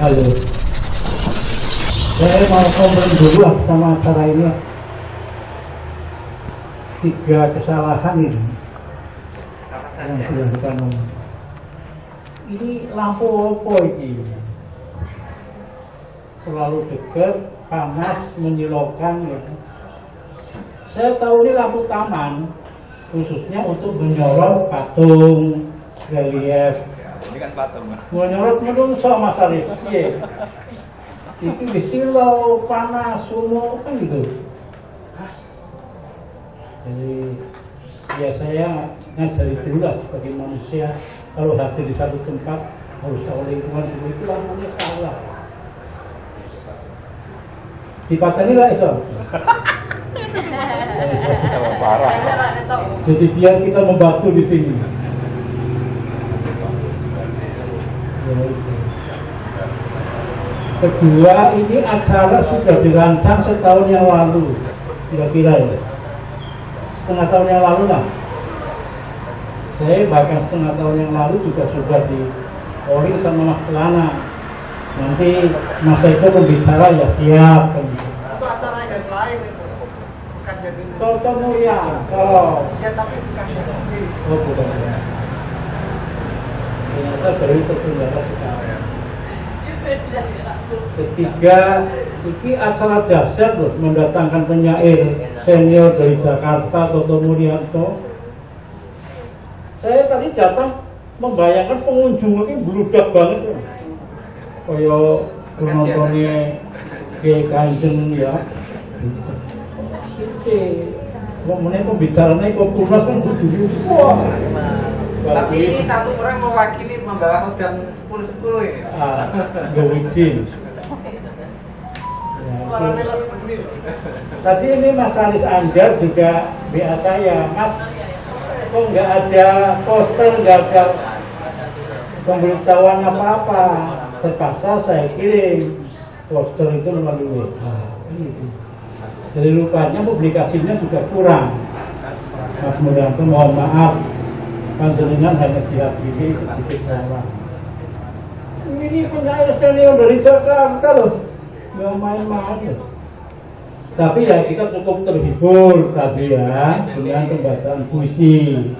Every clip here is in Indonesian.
Halo. Saya mau komplain dulu lah sama acara ini. 3 kesalahan ini yang sudah kita ngomong. Ini lampu apa ini? Terlalu dekat, panas, menyilaukan gitu. Saya tahu ini lampu taman, khususnya untuk menyorot patung, relief. Ini kan patung. Menyorot menungso masalah itu. Iya. Itu disilau, panas, sumur, kan gitu. Jadi ya saya ngajari dulu lah sebagai manusia, kalau hadir di satu tempat harus tahu lingkungan dulu, itu lampunya salah. Dipateni lah iso. Parah. Jadi biar kita membantu di sini. Kedua, ini acara sudah dirancang setahun yang lalu, kira-kira ya. Setengah tahun yang lalu lah. Saya bahkan setengah tahun yang lalu juga sudah di-calling sama Mas Kelana. Nanti Mas Eko berbicara ya siap. Itu acara yang lain itu, bukan jadi. Toto Mulia, kalau Ya tapi bukan jadi. oh bukan. Ternyata baru terselenggara sekarang. Ketiga, ini acara dahsyat loh, mendatangkan penyair senior dari Jakarta, Toto Mulyanto. Saya tadi datang membayangkan pengunjung ini bludak banget loh. Kayak penontonnya kayak Kanjeng ya. Ngomongnya pembicaranya kok tunas kan kudu. Wah. Tapi ini satu orang mewakili membawa udang 10-10 ini. Gak izin. Suaranya lah seperti itu. Tadi ini Mas Aris Anjar juga BA saya, Mas, kok nggak ada poster, nggak ada pemberitahuan apa-apa. Terpaksa saya kirim poster itu melalui WA. Jadi rupanya publikasinya juga kurang. Mas Mulyanto mohon maaf, panjenengan hanya dihadiri sedikit orang. Ini penyair senior dari Jakarta loh, nggak main-main. Tapi ya kita cukup terhibur tadi ya dengan pembahasan puisi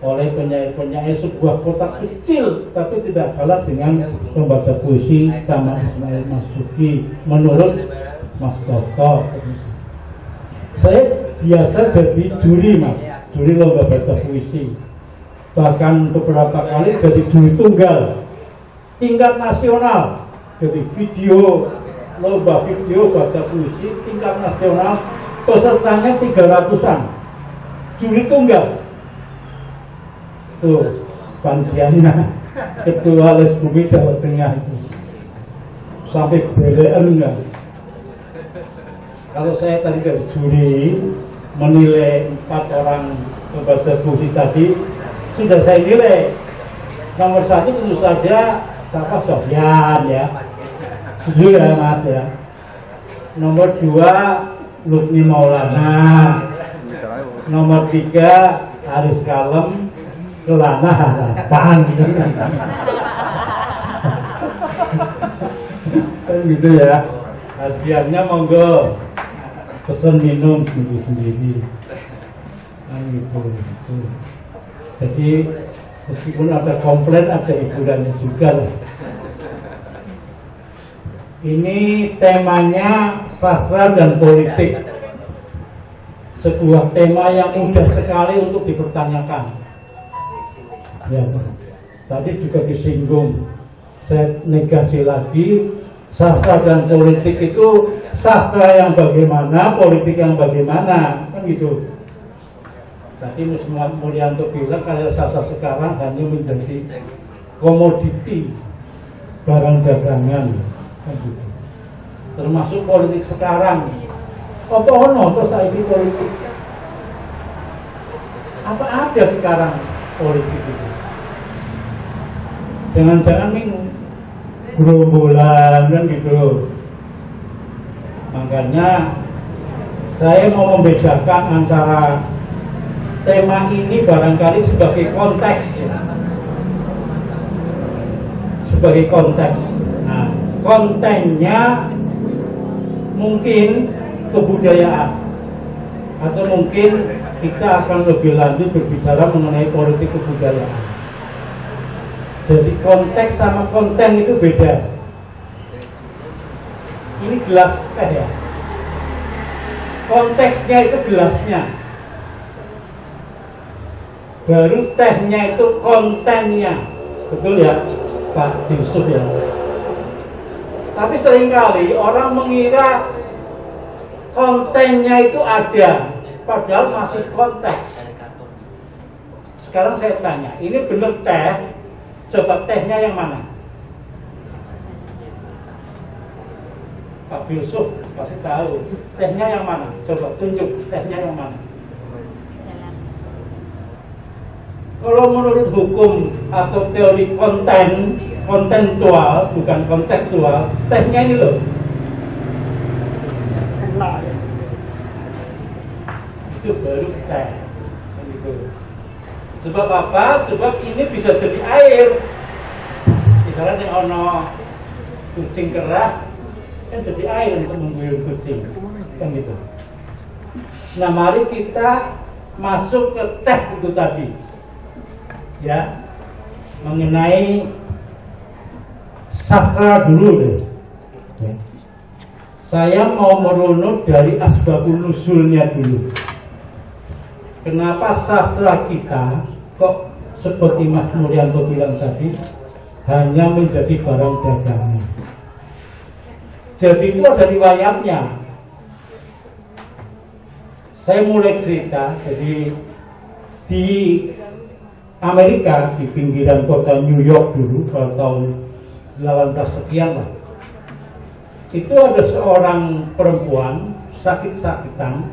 oleh penyair-penyair sebuah kota kecil, tapi tidak kalah dengan pembaca puisi sama Ismail Marzuki menurut Mas Toto. Saya biasa jadi juri Mas, juri lomba baca puisi. Bahkan beberapa kali jadi juri tunggal tingkat nasional, jadi video lomba video baca puisi tingkat nasional, pesertanya 300-an, juri tunggal. Tuh panitianya ketua Les Bumi Jawa Tengah itu sampai belean enggak. Kalau saya tadi dari juri menilai 4 orang pembaca puisi tadi, sudah saya nilai nomor 1 tentu saja siapa Sofyan ya, setuju ya Mas ya. Nomor 2 Lukni Maulana, nomor 3 Aris Kalem, Kelana Harapan gitu ya. Hadiahnya monggo pesen minum sendiri-sendiri kan gitu. Jadi meskipun ada komplain, ada hiburannya juga lah. Ini temanya sastra dan politik, sebuah tema yang mudah sekali untuk dipertanyakan ya. Tadi juga disinggung, saya negasi lagi, sastra dan politik itu sastra yang bagaimana, politik yang bagaimana, kan gitu. Tadi Mas Mulyanto bilang kalau sastra sekarang hanya menjadi komoditi, barang dagangan, kan gitu. Termasuk politik sekarang. Apa ono terus saiki politik? Apa ada sekarang politik itu? Jangan-jangan nih gerombolan kan gitu. Makanya saya mau membedakan antara tema ini barangkali sebagai konteks ya. Sebagai konteks. Nah, kontennya mungkin kebudayaan, atau mungkin kita akan lebih lanjut berbicara mengenai politik kebudayaan. Jadi konteks sama konten itu beda. Ini gelas teh ya, konteksnya itu gelasnya, baru tehnya itu kontennya. Betul ya Pak Yusuf ya. Tapi seringkali orang mengira kontennya itu ada, padahal masih konteks. Sekarang saya tanya, ini benar teh? Coba tehnya yang mana? Pak Yusuf pasti tahu. Tehnya yang mana? Coba tunjuk tehnya yang mana? Kalau menurut hukum atau teori kontentual, bukan kontekstual, tehnya ini loh. Itu baru teh. Gitu. Sebab apa? Sebab ini bisa jadi air. Misalnya yang ono kucing keras, kan jadi air untuk mengguyur kucing, kan gitu. Nah, mari kita masuk ke teh itu tadi, ya, mengenai sastra dulu deh. Ya. Saya mau merunut dari asbabun nuzulnya dulu. Kenapa sastra kita kok seperti Mas Nuryanto bilang tadi hanya menjadi barang dagangan? Jadi itu ada riwayatnya. Saya mulai cerita, jadi di Amerika, di pinggiran kota New York dulu, pada tahun 18 sekian lah, itu ada seorang perempuan sakit-sakitan.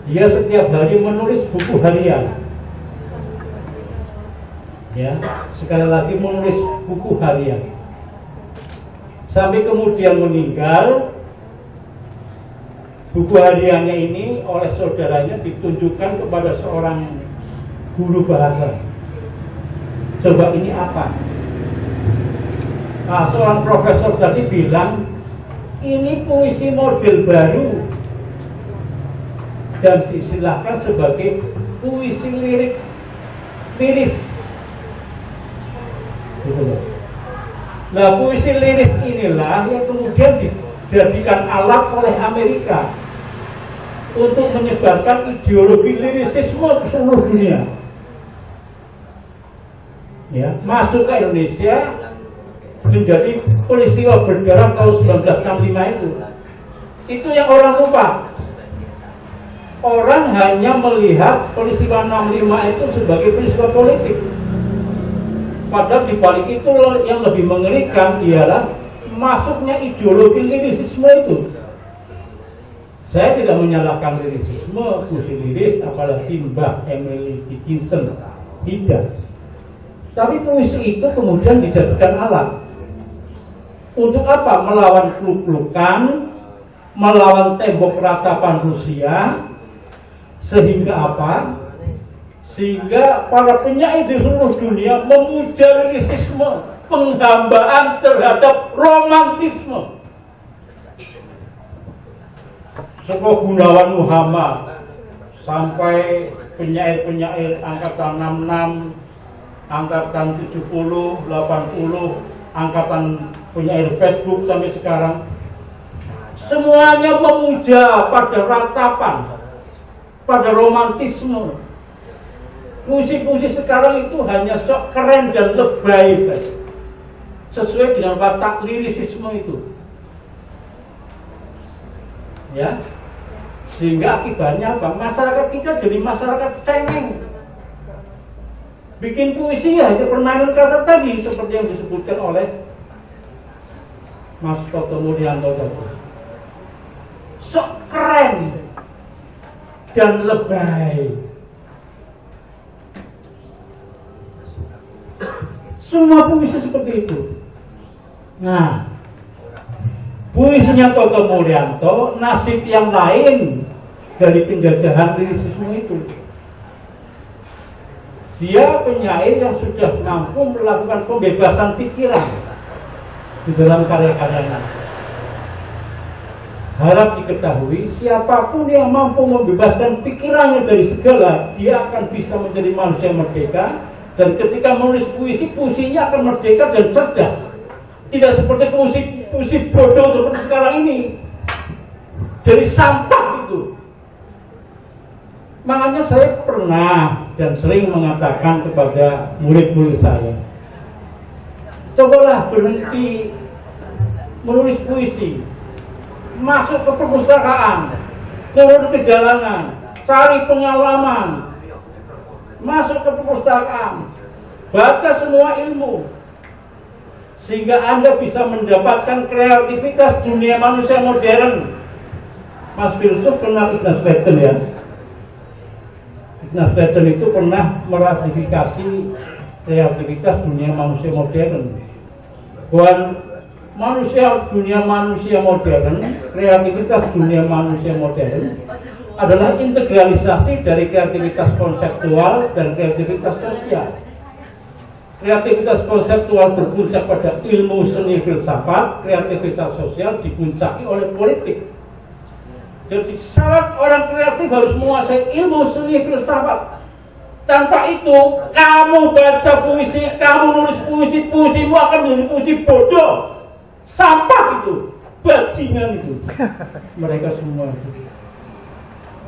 Dia setiap hari menulis buku harian. Ya, sekali lagi menulis buku harian. Sampai kemudian meninggal. Buku hariannya ini oleh saudaranya ditunjukkan kepada seorang guru bahasa. Coba ini apa? Nah, seorang profesor tadi bilang, ini puisi model baru dan diistilahkan sebagai puisi liris. Gitu loh. Nah, puisi liris inilah yang kemudian dijadikan alat oleh Amerika untuk menyebarkan ideologi lirisisme ke seluruh dunia. Ya, masuk ke Indonesia menjadi peristiwa berdarah tahun 1965 itu. Itu yang orang lupa. Orang hanya melihat peristiwa 65 itu sebagai peristiwa politik. Padahal di balik itu yang lebih mengerikan ialah masuknya ideologi lirisisme itu. Saya tidak menyalahkan lirisisme, puisi liris, apalagi Mbak Emily Dickinson, tidak. Tapi puisi itu kemudian dijadikan alat. Untuk apa? Melawan kluk-klukan, melawan tembok ratapan Rusia. Sehingga apa? Sehingga para penyair di seluruh dunia memuja lirisisme, penghambaan terhadap romantisme. Sebuah Gunawan Muhammad sampai penyair-penyair angkatan 66, angkatan 70, 80, angkatan penyair Facebook sampai sekarang, semuanya memuja pada ratapan, pada romantisme. Puisi-puisi sekarang itu hanya sok keren dan lebay, sesuai dengan watak lirisisme itu. Ya, sehingga akibatnya apa? Masyarakat kita jadi masyarakat cengeng. Bikin puisi ya hanya permainan kata tadi, seperti yang disebutkan oleh Mas Toto Mulyanto tadi. Sok keren dan lebay. Semua puisi seperti itu. Nah, puisinya Toto Mulyanto nasib yang lain dari penjajahan lirisisme itu. Dia penyair yang sudah mampu melakukan pembebasan pikiran, di dalam karya-karyanya. Harap diketahui, siapapun yang mampu membebaskan pikirannya dari segala, dia akan bisa menjadi manusia merdeka. Dan ketika menulis puisi, puisinya akan merdeka dan cerdas. Tidak seperti puisi bodoh seperti sekarang ini. Dari sampah itu. Makanya saya pernah dan sering mengatakan kepada murid-murid saya, cobalah berhenti menulis puisi. Masuk ke perpustakaan, turun ke jalanan, cari pengalaman, masuk ke perpustakaan, baca semua ilmu, sehingga Anda bisa mendapatkan kreativitas dunia manusia modern. Mas filsuf kenal Ignaz Patten ya. Ignaz Patten itu pernah meratifikasi kreativitas dunia manusia modern. Dunia manusia modern, kreativitas dunia manusia modern adalah integralisasi dari kreativitas konseptual dan kreativitas sosial. Kreativitas konseptual berpuncak pada ilmu seni filsafat, kreativitas sosial dipuncaki oleh politik. Jadi syarat orang kreatif harus menguasai ilmu seni filsafat. Tanpa itu, kamu baca puisi, kamu nulis puisi, puisimu akan menjadi puisi bodoh. Sampah itu, bajingan itu, mereka semua itu.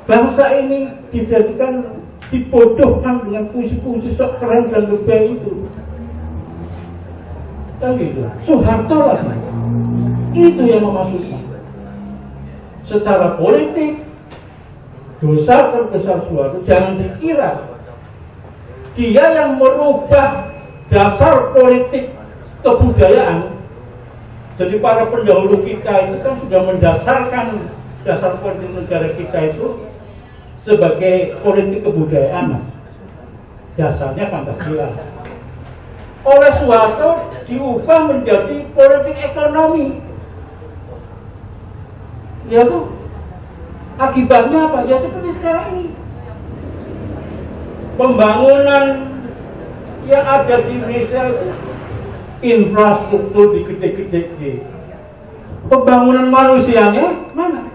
Bangsa ini dijadikan, dibodohkan dengan puisi-puisi sok keren dan lebay itu. Kan gitu, Soeharto lah, itu yang memasukkan. Secara politik, dosa terbesar Soeharto, jangan dikira dia yang merubah dasar politik kebudayaan. Jadi para pendahulu kita itu kan sudah mendasarkan dasar politik negara kita itu sebagai politik kebudayaan. Dasarnya Pancasila. Oleh Soeharto diubah menjadi politik ekonomi. Ya tuh, akibatnya apa? Ya seperti sekarang ini. Pembangunan yang ada di Indonesia itu infrastruktur digede-gede. Pembangunan manusianya mana?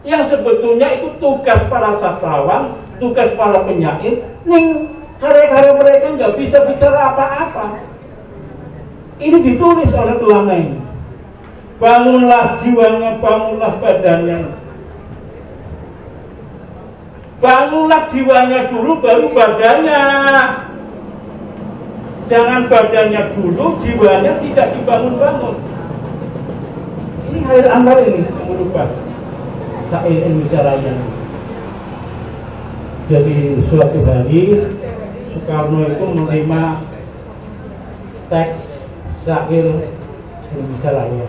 Yang sebetulnya itu tugas para sastrawan, tugas para penyair. Ning karya-karya mereka nggak bisa bicara apa-apa. Ini ditulis oleh Tuhan ini. Bangunlah jiwanya, bangunlah badannya. Bangunlah jiwanya dulu, baru badannya. Jangan badannya dulu, jiwanya tidak dibangun-bangun. Ini Khairil Anwar ini yang merubah syair Indonesia Raya. Jadi suatu hari Soekarno itu menerima teks syair Indonesia Raya.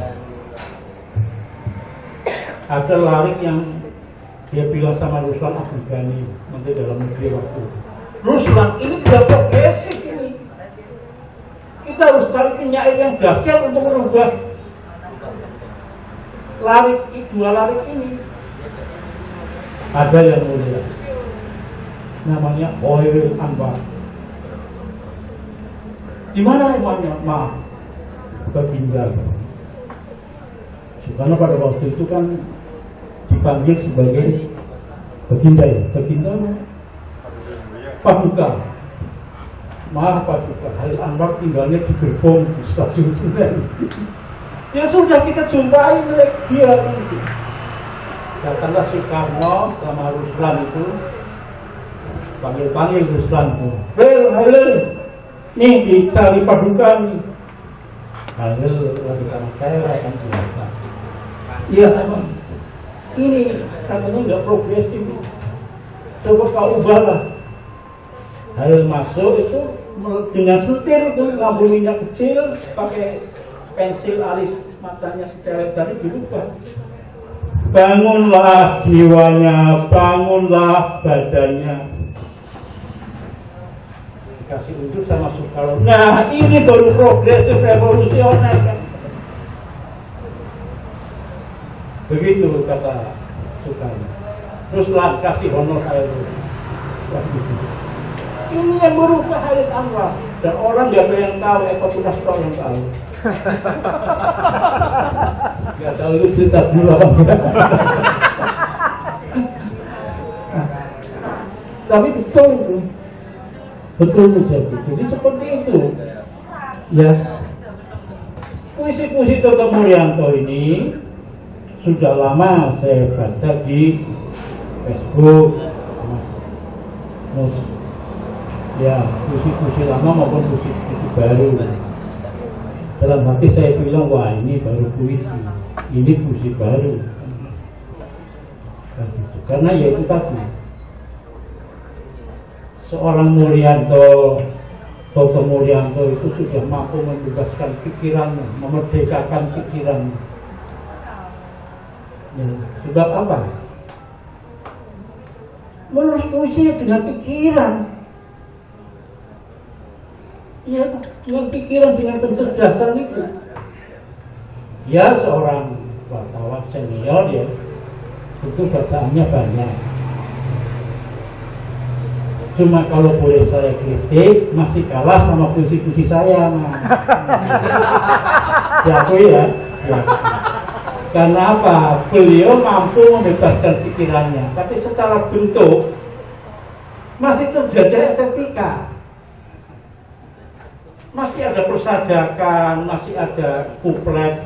Ada larik yang dia bilang sama Ruslan Abdul Ghani, Menteri Dalam Negeri waktu. Ruslan, ini tidak progresif ini. Kita harus cari penyair yang dahsyat untuk merubah dua larik ini. Ada yang mulia, namanya Khairil Anwar. Di mana rumahnya? Maaf, Baginda. Karena pada waktu itu kan dipanggil sebagai Baginda ya, Baginda Paduka. Maaf Paduka, Khairil Anwar tinggalnya di gerbong di stasiun Senen. Ya sudah, kita jumpai dia itu. Datanglah Soekarno sama Ruslan itu, panggil Ruslan itu. Khairil, nih dicari Paduka nih. Khairil lagi sama saya kan biasa. Iya emang. Ini katanya nggak progresif. Coba kau ubahlah. Khairil masuk itu dengan setir itu, lampu minyak kecil, pakai pensil alis matanya sederet dari dirubah. Bangunlah jiwanya, bangunlah badannya. Dikasih unjuk sama Soekarno. Nah ini baru progresif revolusioner kan. Begitu kata Soekarno. Teruslah kasih honor saya. Ini yang merubah hayat Allah. Dan orang gak ada yang tahu, apa tunas tahu yang tahu. Gak tahu itu cerita dulu. Tapi betul itu. Betul menjadi. Jadi seperti itu. Ya. Puisi-puisi Toto Mulyanto ini sudah lama saya baca di Facebook, Mas. Ya, puisi-puisi lama maupun puisi-puisi baru. Dalam hati saya bilang, wah ini baru puisi, ini puisi baru. Karena ya itu tadi, seorang Mulyanto, Toto Mulyanto itu sudah mampu membebaskan pikirannya, memerdekakan pikirannya. Ya, sebab apa? Menulis puisi dengan pikiran. Ya, dengan pikiran, dengan pencerdasan itu. Ya, seorang wartawan senior ya, itu bacaannya banyak. Cuma kalau boleh saya kritik, masih kalah sama puisi-puisi saya. Diakui ya. Karena apa? Beliau mampu membebaskan pikirannya, tapi secara bentuk masih terjadi estetika. Masih ada persajakan, masih ada kuplet,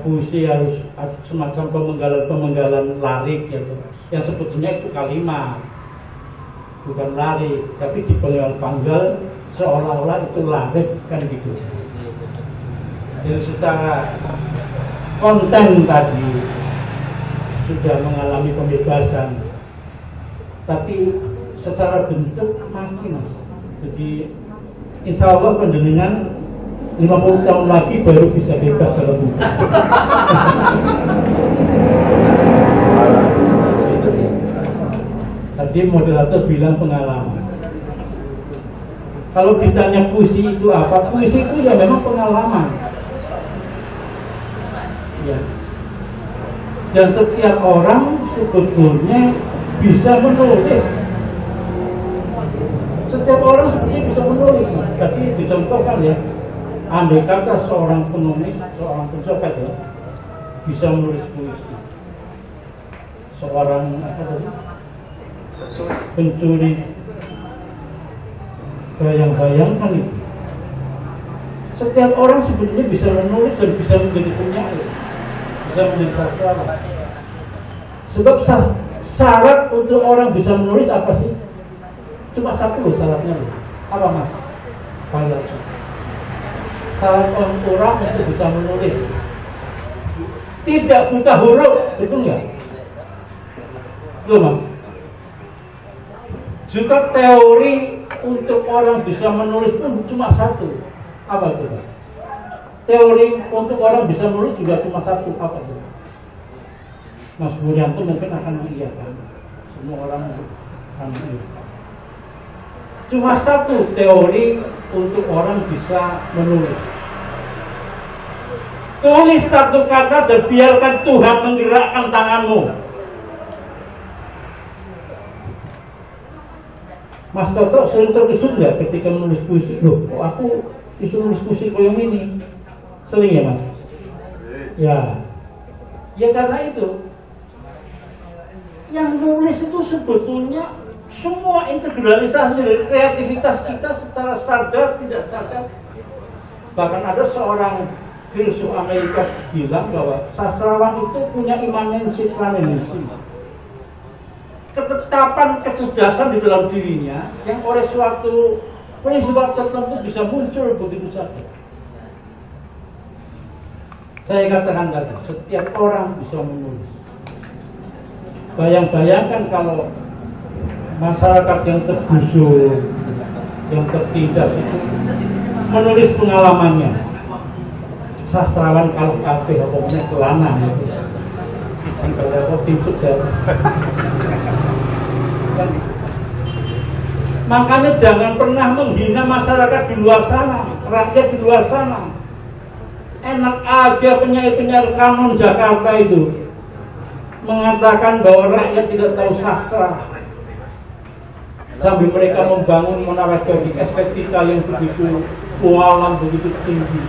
puisi harus ada semacam pemenggalan larik gitu. Yang sebetulnya itu kalimat, bukan larik, tapi di panggal seolah-olah itu larik kan gitu. Jadi secara konten tadi sudah mengalami pembebasan, tapi secara bentuk masih mas. Jadi insya Allah penjenengan 50 tahun lagi baru bisa bebas dalam buku. Tadi moderator bilang pengalaman. Kalau ditanya puisi itu apa? Puisi itu ya memang pengalaman. Ya. Dan setiap orang sebetulnya bisa menulis. Setiap orang sebetulnya bisa menulis. Tapi dicontohkan ya, andai kata seorang penulis, seorang pencopet ya, bisa menulis puisi. Seorang apa tadi? Pencuri bayang-bayangkan itu. Setiap orang sebetulnya bisa menulis dan bisa menjadi penyair, bisa menjadi sastrawan. Sebab syarat untuk orang bisa menulis apa sih? Cuma satu loh syaratnya loh. Apa mas? Bayar. Syarat orang untuk bisa menulis tidak buta huruf, betul nggak? Betul mas. Juga teori untuk orang bisa menulis itu cuma satu. Apa itu? Teori untuk orang bisa menulis juga cuma satu. Apa itu? Mas Mulyanto mungkin akan mengiyakan. Semua orang akan mengiyakan. Cuma satu teori untuk orang bisa menulis. Tulis satu kata dan biarkan Tuhan menggerakkan tanganmu. Mas Toto sering terkejut nggak ketika menulis puisi? Loh, kok aku disuruh nulis puisi kayak ini? Sering ya mas? Ya karena itu. Yang nulis itu sebetulnya semua integralisasi dari kreativitas kita secara sadar tidak sadar. Bahkan ada seorang filsuf Amerika bilang bahwa sastrawan itu punya imanensi planemensi, ketetapan kecerdasan di dalam dirinya yang oleh suatu peristiwa tertentu bisa muncul begitu saja. Saya katakan tadi, setiap orang bisa menulis. Bayangkan kalau masyarakat yang tergusur, yang tertindas itu menulis pengalamannya. Sastrawan kalau kafe pokoknya kelana itu. Kalau tim sukses. Makanya jangan pernah menghina masyarakat di luar sana, rakyat di luar sana. Enak aja penyair-penyair kanon Jakarta itu mengatakan bahwa rakyat tidak tahu sastra. sambil mereka membangun menara Gading estetika yang begitu kualam, begitu tinggi.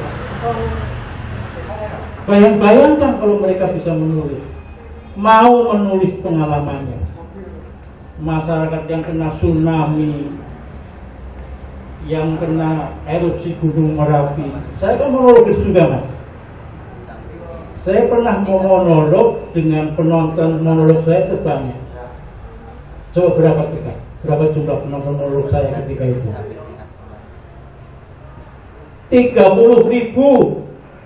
Bayangkan kalau mereka bisa menulis, mau menulis pengalamannya. Masyarakat yang kena tsunami, yang kena erupsi Gunung Merapi. Saya kan monolog juga, Mas. Saya pernah monolog dengan penonton monolog saya sebanyak. Coba berapa kita? Berapa jumlah penonton monolog saya ketika itu? 30.000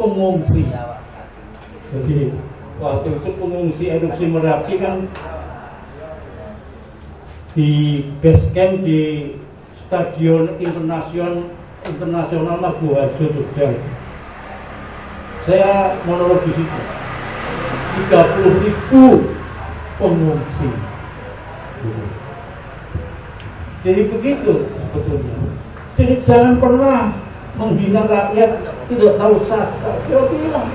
pengungsi. Jadi waktu itu pengungsi erupsi Merapi kan di base camp di Stadion Internasional Maguwarjo Jogja. Saya monolog di situ. 30.000 pengungsi. Jadi begitu sebetulnya. Jadi jangan pernah menghina rakyat tidak tahu sastra. Dia bilang,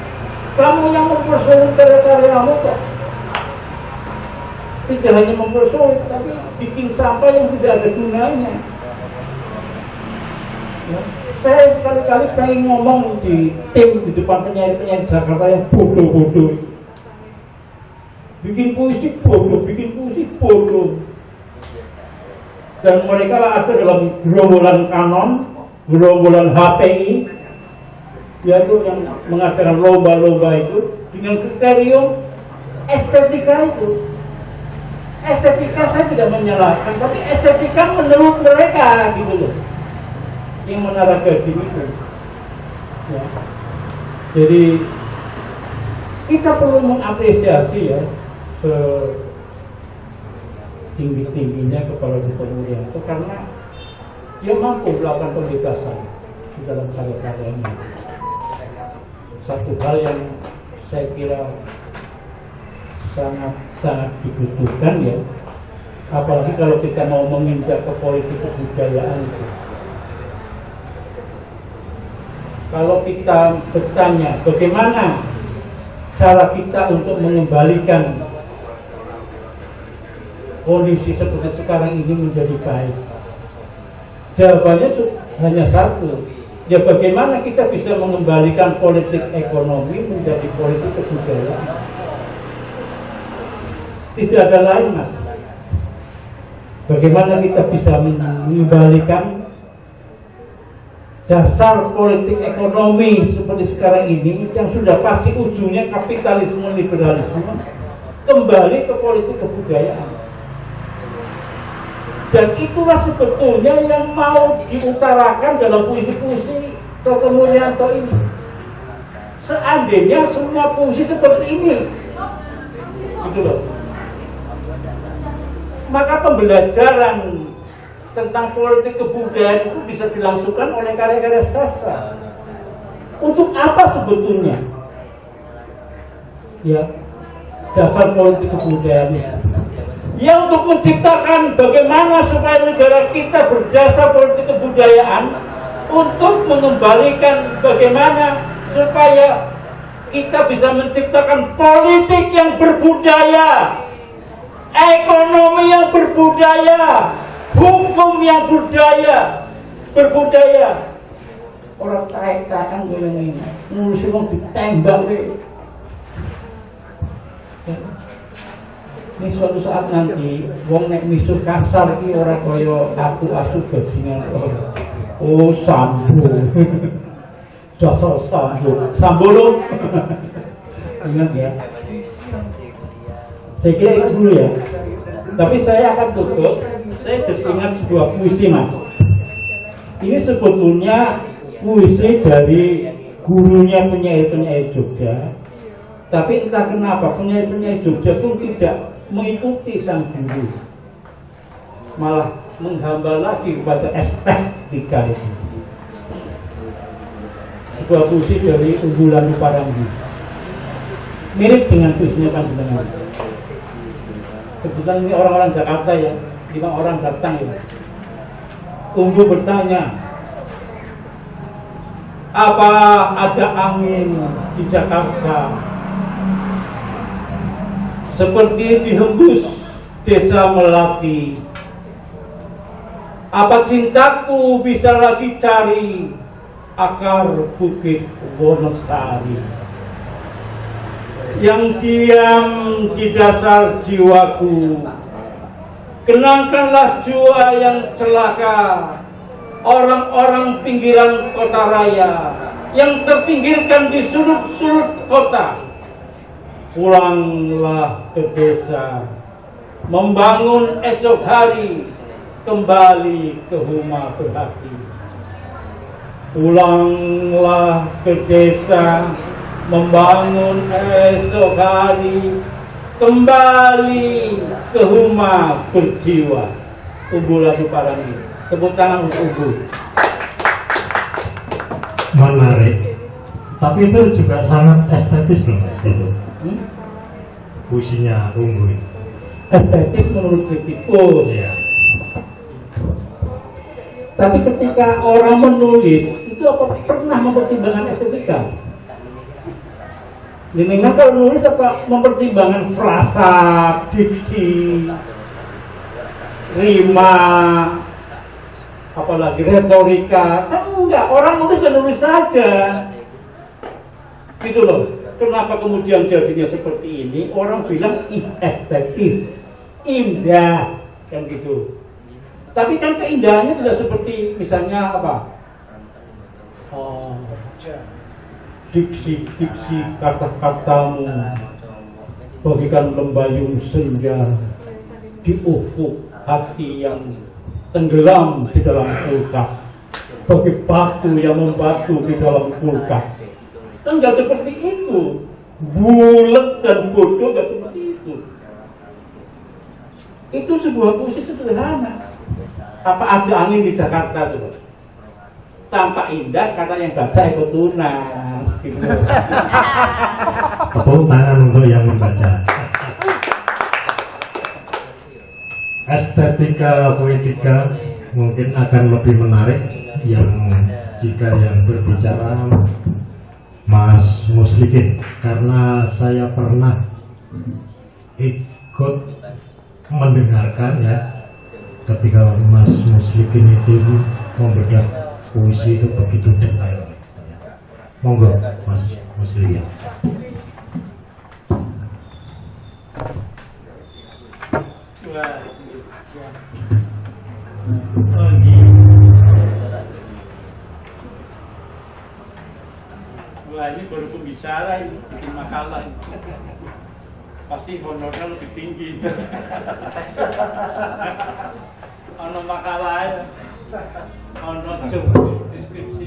kamu yang mempersulit karya-karyamu kok. Tidak hanya mempersulit, tapi bikin sampah yang tidak ada gunanya. Ya. Saya sekali-kali pengen ngomong di tim di depan penyanyi-penyanyi Jakarta yang bodoh-bodoh. Bikin puisi bodoh. Dan mereka ada dalam gerombolan kanon, gerombolan HPI, yaitu yang mengadakan lomba-lomba itu dengan kriteria estetika itu. Estetika saya tidak menyalahkan, tapi estetika menurut mereka gitu loh, yang menara Gading itu. Ya. Jadi kita perlu mengapresiasi ya tinggi-tingginya Kepala Gubernur itu karena dia mampu melakukan pembebasan di dalam karya-karyanya. Satu hal yang saya kira sangat dibutuhkan ya, apalagi kalau kita mau menginjak ke politik kebudayaan itu. Kalau kita bertanya bagaimana cara kita untuk mengembalikan kondisi seperti sekarang ini menjadi baik, jawabannya hanya satu, ya bagaimana kita bisa mengembalikan politik ekonomi menjadi politik kebudayaan. Tidak ada lain, Mas. Bagaimana kita bisa mengembalikan dasar politik ekonomi seperti sekarang ini yang sudah pasti ujungnya kapitalisme liberalisme kembali ke politik kebudayaan. Dan itulah sebetulnya yang mau diutarakan dalam puisi-puisi Toto Mulyanto ini. Seandainya semua puisi seperti ini, gitu loh, maka pembelajaran tentang politik kebudayaan itu bisa dilangsungkan oleh karya-karya sastra. Untuk apa sebetulnya? Ya, dasar politik kebudayaan itu. Ya untuk menciptakan bagaimana supaya negara kita berjasa politik kebudayaan untuk mengembalikan bagaimana supaya kita bisa menciptakan politik yang berbudaya, ekonomi yang berbudaya, hukum yang berbudaya. Orang taek-taekan ngene ngurusi wong ditembak kowe. Ini suatu saat nanti wong nek misuh kasar iki ora kaya aku asu bajingan. Oh sambo. Dasar sambo lo. Ingat ya. Saya kira itu dulu ya. Tapi saya akan tutup. Saya ingat sebuah puisi, Mas. Ini sebetulnya puisi dari gurunya penyair Jogja. Tapi entah kenapa penyair Jogja pun tidak mengikuti sang guru, malah menghamba lagi kepada estetika itu. Sebuah puisi dari Unggulan Paranggi, mirip dengan puisinya Panjenengan. Kebetulan ini orang-orang Jakarta ya, 5 orang datang ya. Unggu bertanya, apa ada angin di Jakarta seperti dihembus desa Melati? Apa cintaku bisa lagi cari akar bukit Wonosari yang diam di dasar jiwaku? Kenangkanlah jua yang celaka, orang-orang pinggiran kota raya yang terpinggirkan di sudut-sudut kota. Pulanglah ke desa, membangun esok hari, kembali ke rumah berhati. Pulanglah ke desa, membangun esok hari, kembali ke rumah berjiwa. Ubu lagu Parangi. Tepuk tangan untuk Ubu. Menarik. Tapi itu juga sangat estetis loh Mas itu. Puisinya Ungu itu. Estetis menurut kritikus. Iya. Tapi ketika orang menulis, itu apa pernah mempertimbangkan estetika? Jenengan kalau nulis apa mempertimbangkan frasa, diksi, rima, apalagi retorika? Kan enggak, orang nulis saja. Gitu loh. Kenapa kemudian jadinya seperti ini? Orang bilang estetis, indah, kan gitu. Tapi kan keindahannya tidak seperti misalnya apa? Diksi kata-katamu bagikan lembayung senja di ufuk hati yang tenggelam di dalam kulkas, bagi batu yang membatu di dalam kulkas. Enggak seperti itu, bulat dan bodoh enggak seperti itu. Itu sebuah puisi sederhana. Apa ada angin di Jakarta tuh? Tampak indah kata yang baca ikut tunas gitu. Tepuk tangan untuk yang membaca. Estetika poetika mungkin akan lebih menarik yang jika yang berbicara Mas Muslikin, karena saya pernah ikut mendengarkan ya ketika Mas Muslikin itu membedah puisi itu begitu detail. Monggo Mas Muslikin. Wah, ini baru pembicara ini, bikin makalah ini. Pasti honornya lebih tinggi. Ono makalah ya. Ono cukup deskripsi.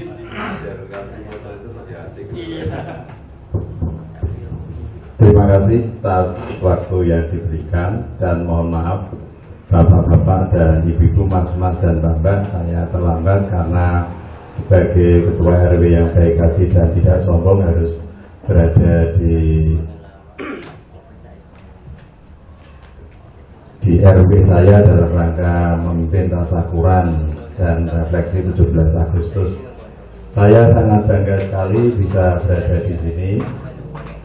Iya. Terima kasih atas waktu yang diberikan dan mohon maaf Bapak-bapak dan Ibu-ibu, Mas-mas dan Mbak-mbak, saya terlambat karena sebagai ketua RW yang baik hati dan tidak sombong harus berada di RW saya dalam rangka memimpin tasyakuran dan refleksi 17 Agustus. Saya sangat bangga sekali bisa berada di sini.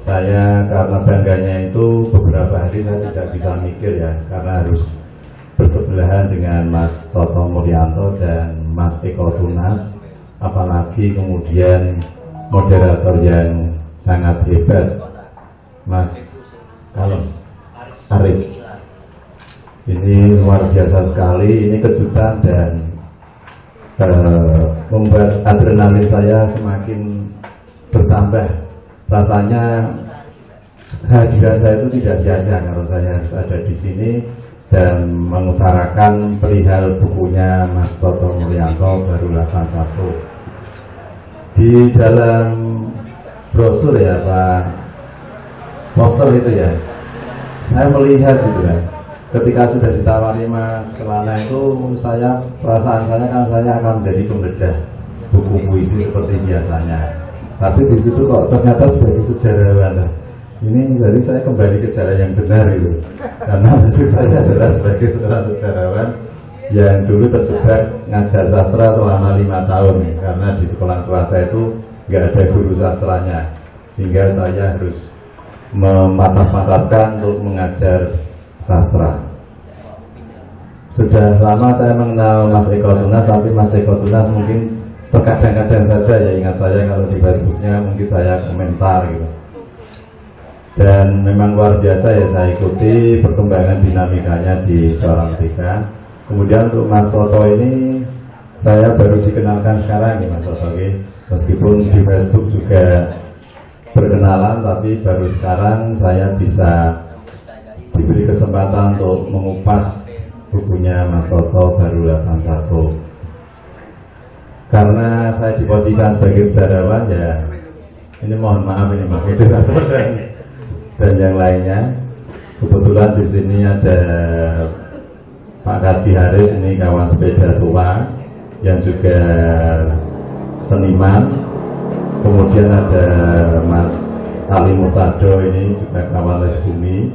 Saya karena bangganya itu beberapa hari saya tidak bisa mikir ya, karena harus bersebelahan dengan Mas Toto Mulyanto dan Mas Eko Tunas, apalagi kemudian moderator yang sangat hebat Mas Aris. Ini luar biasa sekali, ini kejutan dan membuat adrenalin saya semakin bertambah. Rasanya hadirat saya itu tidak sia-sia kalau saya harus ada di sini dan mengutarakan perihal bukunya Mas Toto Mulyanto Baru 81. Di dalam brosur ya Pak, poster itu ya, saya melihat itu ya, ketika sudah ditawari Mas Kelana itu perasaan saya kan saya akan menjadi pembedah buku puisi seperti biasanya. Tapi di situ kok ternyata sebagai sejarawan. Ini jadi saya kembali ke jalan yang benar itu. Karena maksud saya adalah sebagai seorang sejarawan yang dulu terjebak ngajar sastra selama 5 tahun. Karena di sekolah swasta itu nggak ada guru sastranya, sehingga saya harus mematas-mataskan untuk mengajar sastra. sudah lama saya mengenal Mas Eko Tunas, tapi Mas Eko Tunas mungkin terkadang-kadang saja ya ingat saya kalau di Facebooknya mungkin saya komentar gitu. Dan memang luar biasa ya saya ikuti perkembangan dinamikanya di Suara Merdeka. Kemudian untuk Mas Toto ini saya baru dikenalkan sekarang ya Mas Toto, meskipun di Facebook juga berkenalan, tapi baru sekarang saya bisa diberi kesempatan untuk mengupas bukunya Mas Toto Baru 81. Karena saya diposisikan sebagai sejarawan ya, ini mohon maaf ini Mas moderator dan yang lainnya. Kebetulan di sini ada Pak Kaji Haris, ini kawan sepeda tua yang juga seniman. Kemudian ada Mas Ali Murtado, ini juga kawan les bumi.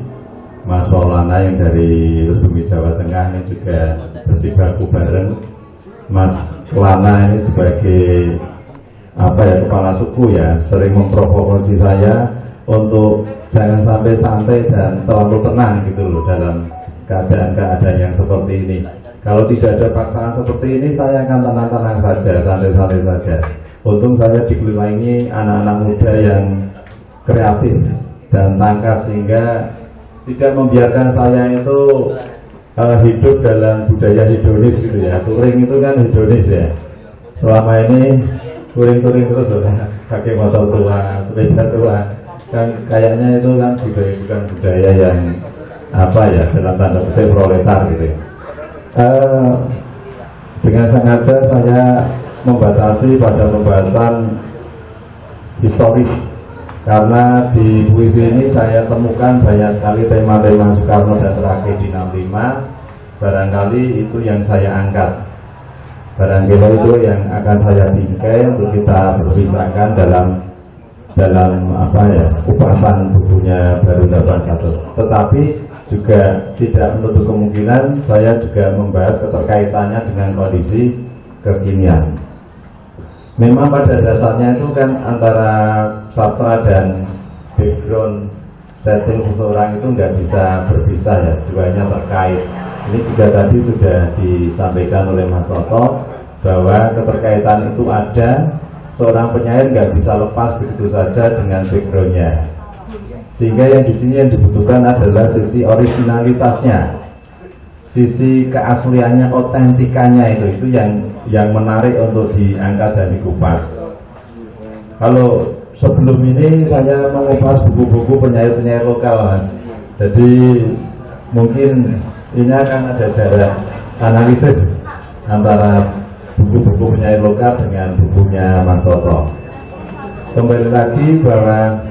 Mas Maulana yang dari Bumi Jawa Tengah ini juga bersibaku bareng. Mas Kelana ini sebagai kepala suku ya, sering memprovokasi saya untuk jangan sampai santai dan terlalu tenang gitu loh dalam keadaan-keadaan yang seperti ini. Kalau tidak ada paksaan seperti ini, saya akan tenang-tenang saja, santai-santai saja. Untung saya dikelilingi anak-anak muda yang kreatif dan tangkas sehingga tidak membiarkan saya itu hidup dalam budaya hedonis gitu ya. Touring itu kan hedonis ya. Selama ini touring terus pakai motor tua, sepeda tua, kan kayaknya itu kan bukan budaya yang dalam tanda kutip proletar gitu ya. Dengan sengaja saya membatasi pada pembahasan historis, karena di puisi ini saya temukan banyak sekali tema-tema Soekarno dan tragedi 65. Barangkali itu yang saya angkat, barangkali itu yang akan saya bingkai untuk kita berbincangkan dalam kupasan bukunya Baru 81. Tetapi juga tidak menutup kemungkinan saya juga membahas keterkaitannya dengan kondisi kekinian. Memang pada dasarnya itu kan antara sastra dan background setting seseorang itu nggak bisa berpisah ya, duanya terkait. Ini juga tadi sudah disampaikan oleh Mas Toto bahwa keterkaitan itu ada. Seorang penyair nggak bisa lepas begitu saja dengan backgroundnya. Sehingga yang di sini yang dibutuhkan adalah sisi originalitasnya, sisi keasliannya, otentikannya itu yang menarik untuk diangkat dan dikupas. Kalau sebelum ini saya mengupas buku-buku penyair-penyair lokal, Mas. Jadi mungkin ini akan ada jarak analisis antara buku-buku penyair lokal dengan bukunya Mas Toto. Kembali lagi bahwa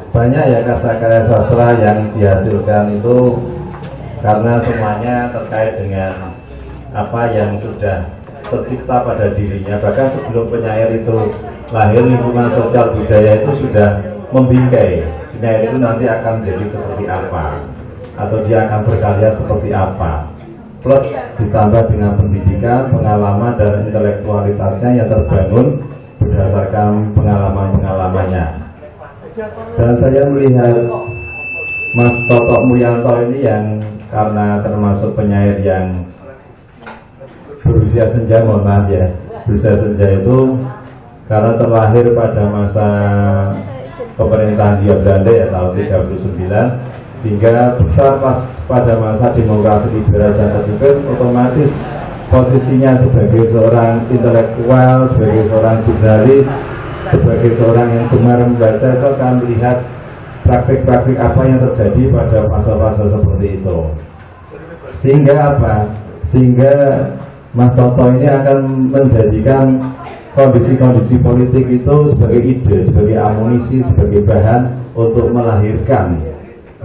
banyak ya karya-karya sastra yang dihasilkan itu karena semuanya terkait dengan apa yang sudah tercipta pada dirinya. Bahkan sebelum penyair itu lahir, lingkungan sosial budaya itu sudah membingkai penyair itu nanti akan jadi seperti apa, atau dia akan berkarya seperti apa. Plus ditambah dengan pendidikan, pengalaman dan intelektualitasnya yang terbangun berdasarkan pengalaman-pengalamannya. Dan saya melihat Mas Toto Mulyanto ini yang karena termasuk penyair yang berusia senja, mohon maaf ya, berusia senja itu karena terlahir pada masa pemerintahan Hindia Belanda ya tahun 39, sehingga besar pas pada masa demokrasi liberal dan tertib, otomatis posisinya sebagai seorang intelektual, sebagai seorang jurnalis, sebagai seorang yang gemar membaca itu akan melihat praktik-praktik apa yang terjadi pada fase-fase seperti itu. Sehingga apa? Sehingga Mas Toto ini akan menjadikan kondisi-kondisi politik itu sebagai ide, sebagai amunisi, sebagai bahan untuk melahirkan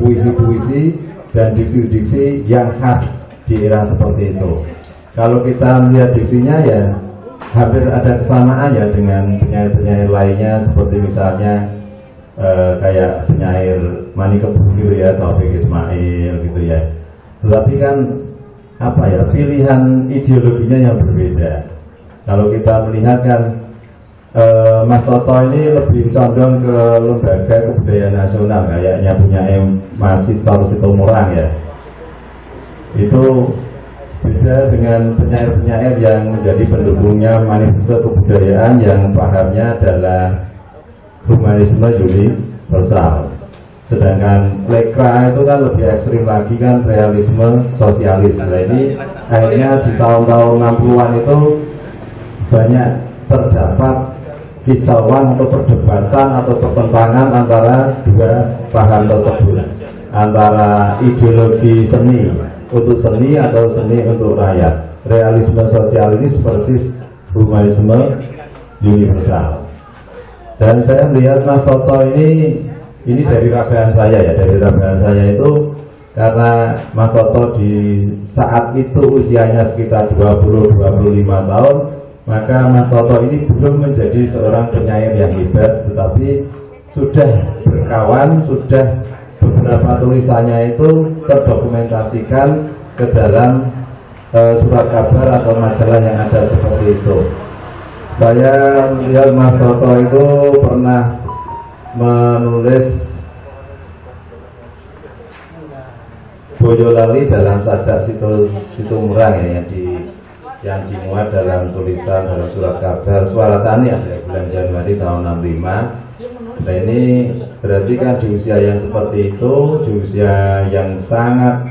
puisi-puisi dan diksi-diksi yang khas di era seperti itu. Kalau kita melihat diksinya ya hampir ada kesamaan ya dengan penyair-penyair lainnya, seperti misalnya kayak penyair Mani Kebugir ya, Taufik Ismail gitu ya. Tetapi kan apa ya, pilihan ideologinya yang berbeda. Kalau kita melihat kan Mas Toto ini lebih condong ke lembaga kebudayaan nasional, kayaknya punya Mas Sitor Situmorang ya. Itu beda dengan penyair-penyair yang menjadi pendukungnya manifesto kebudayaan yang pahamnya adalah humanisme universal. Sedangkan Lekra itu kan lebih ekstrim lagi, kan realisme sosialis. Nah ini akhirnya di tahun-tahun 60-an itu banyak terdapat kicauan atau perdebatan atau pertentangan antara dua paham tersebut, antara ideologi seni untuk seni atau seni untuk rakyat. Realisme sosialis versus humanisme universal. Dan saya melihat Mas Toto ini dari ragaan saya ya, dari ragaan saya itu karena Mas Toto di saat itu usianya sekitar 20-25 tahun, maka Mas Toto ini belum menjadi seorang penyair yang hebat, tetapi sudah berkawan, sudah beberapa tulisannya itu terdokumentasikan ke dalam surat kabar atau majalah yang ada seperti itu. Saya melihat Mas Toto itu pernah menulis Boyolali dalam sajak Situmurang ya, yang dimuat dalam tulisan dalam surat kabar Suara Tani ada bulan Januari tahun 65. Nah ini berarti kan di usia yang seperti itu, di usia yang sangat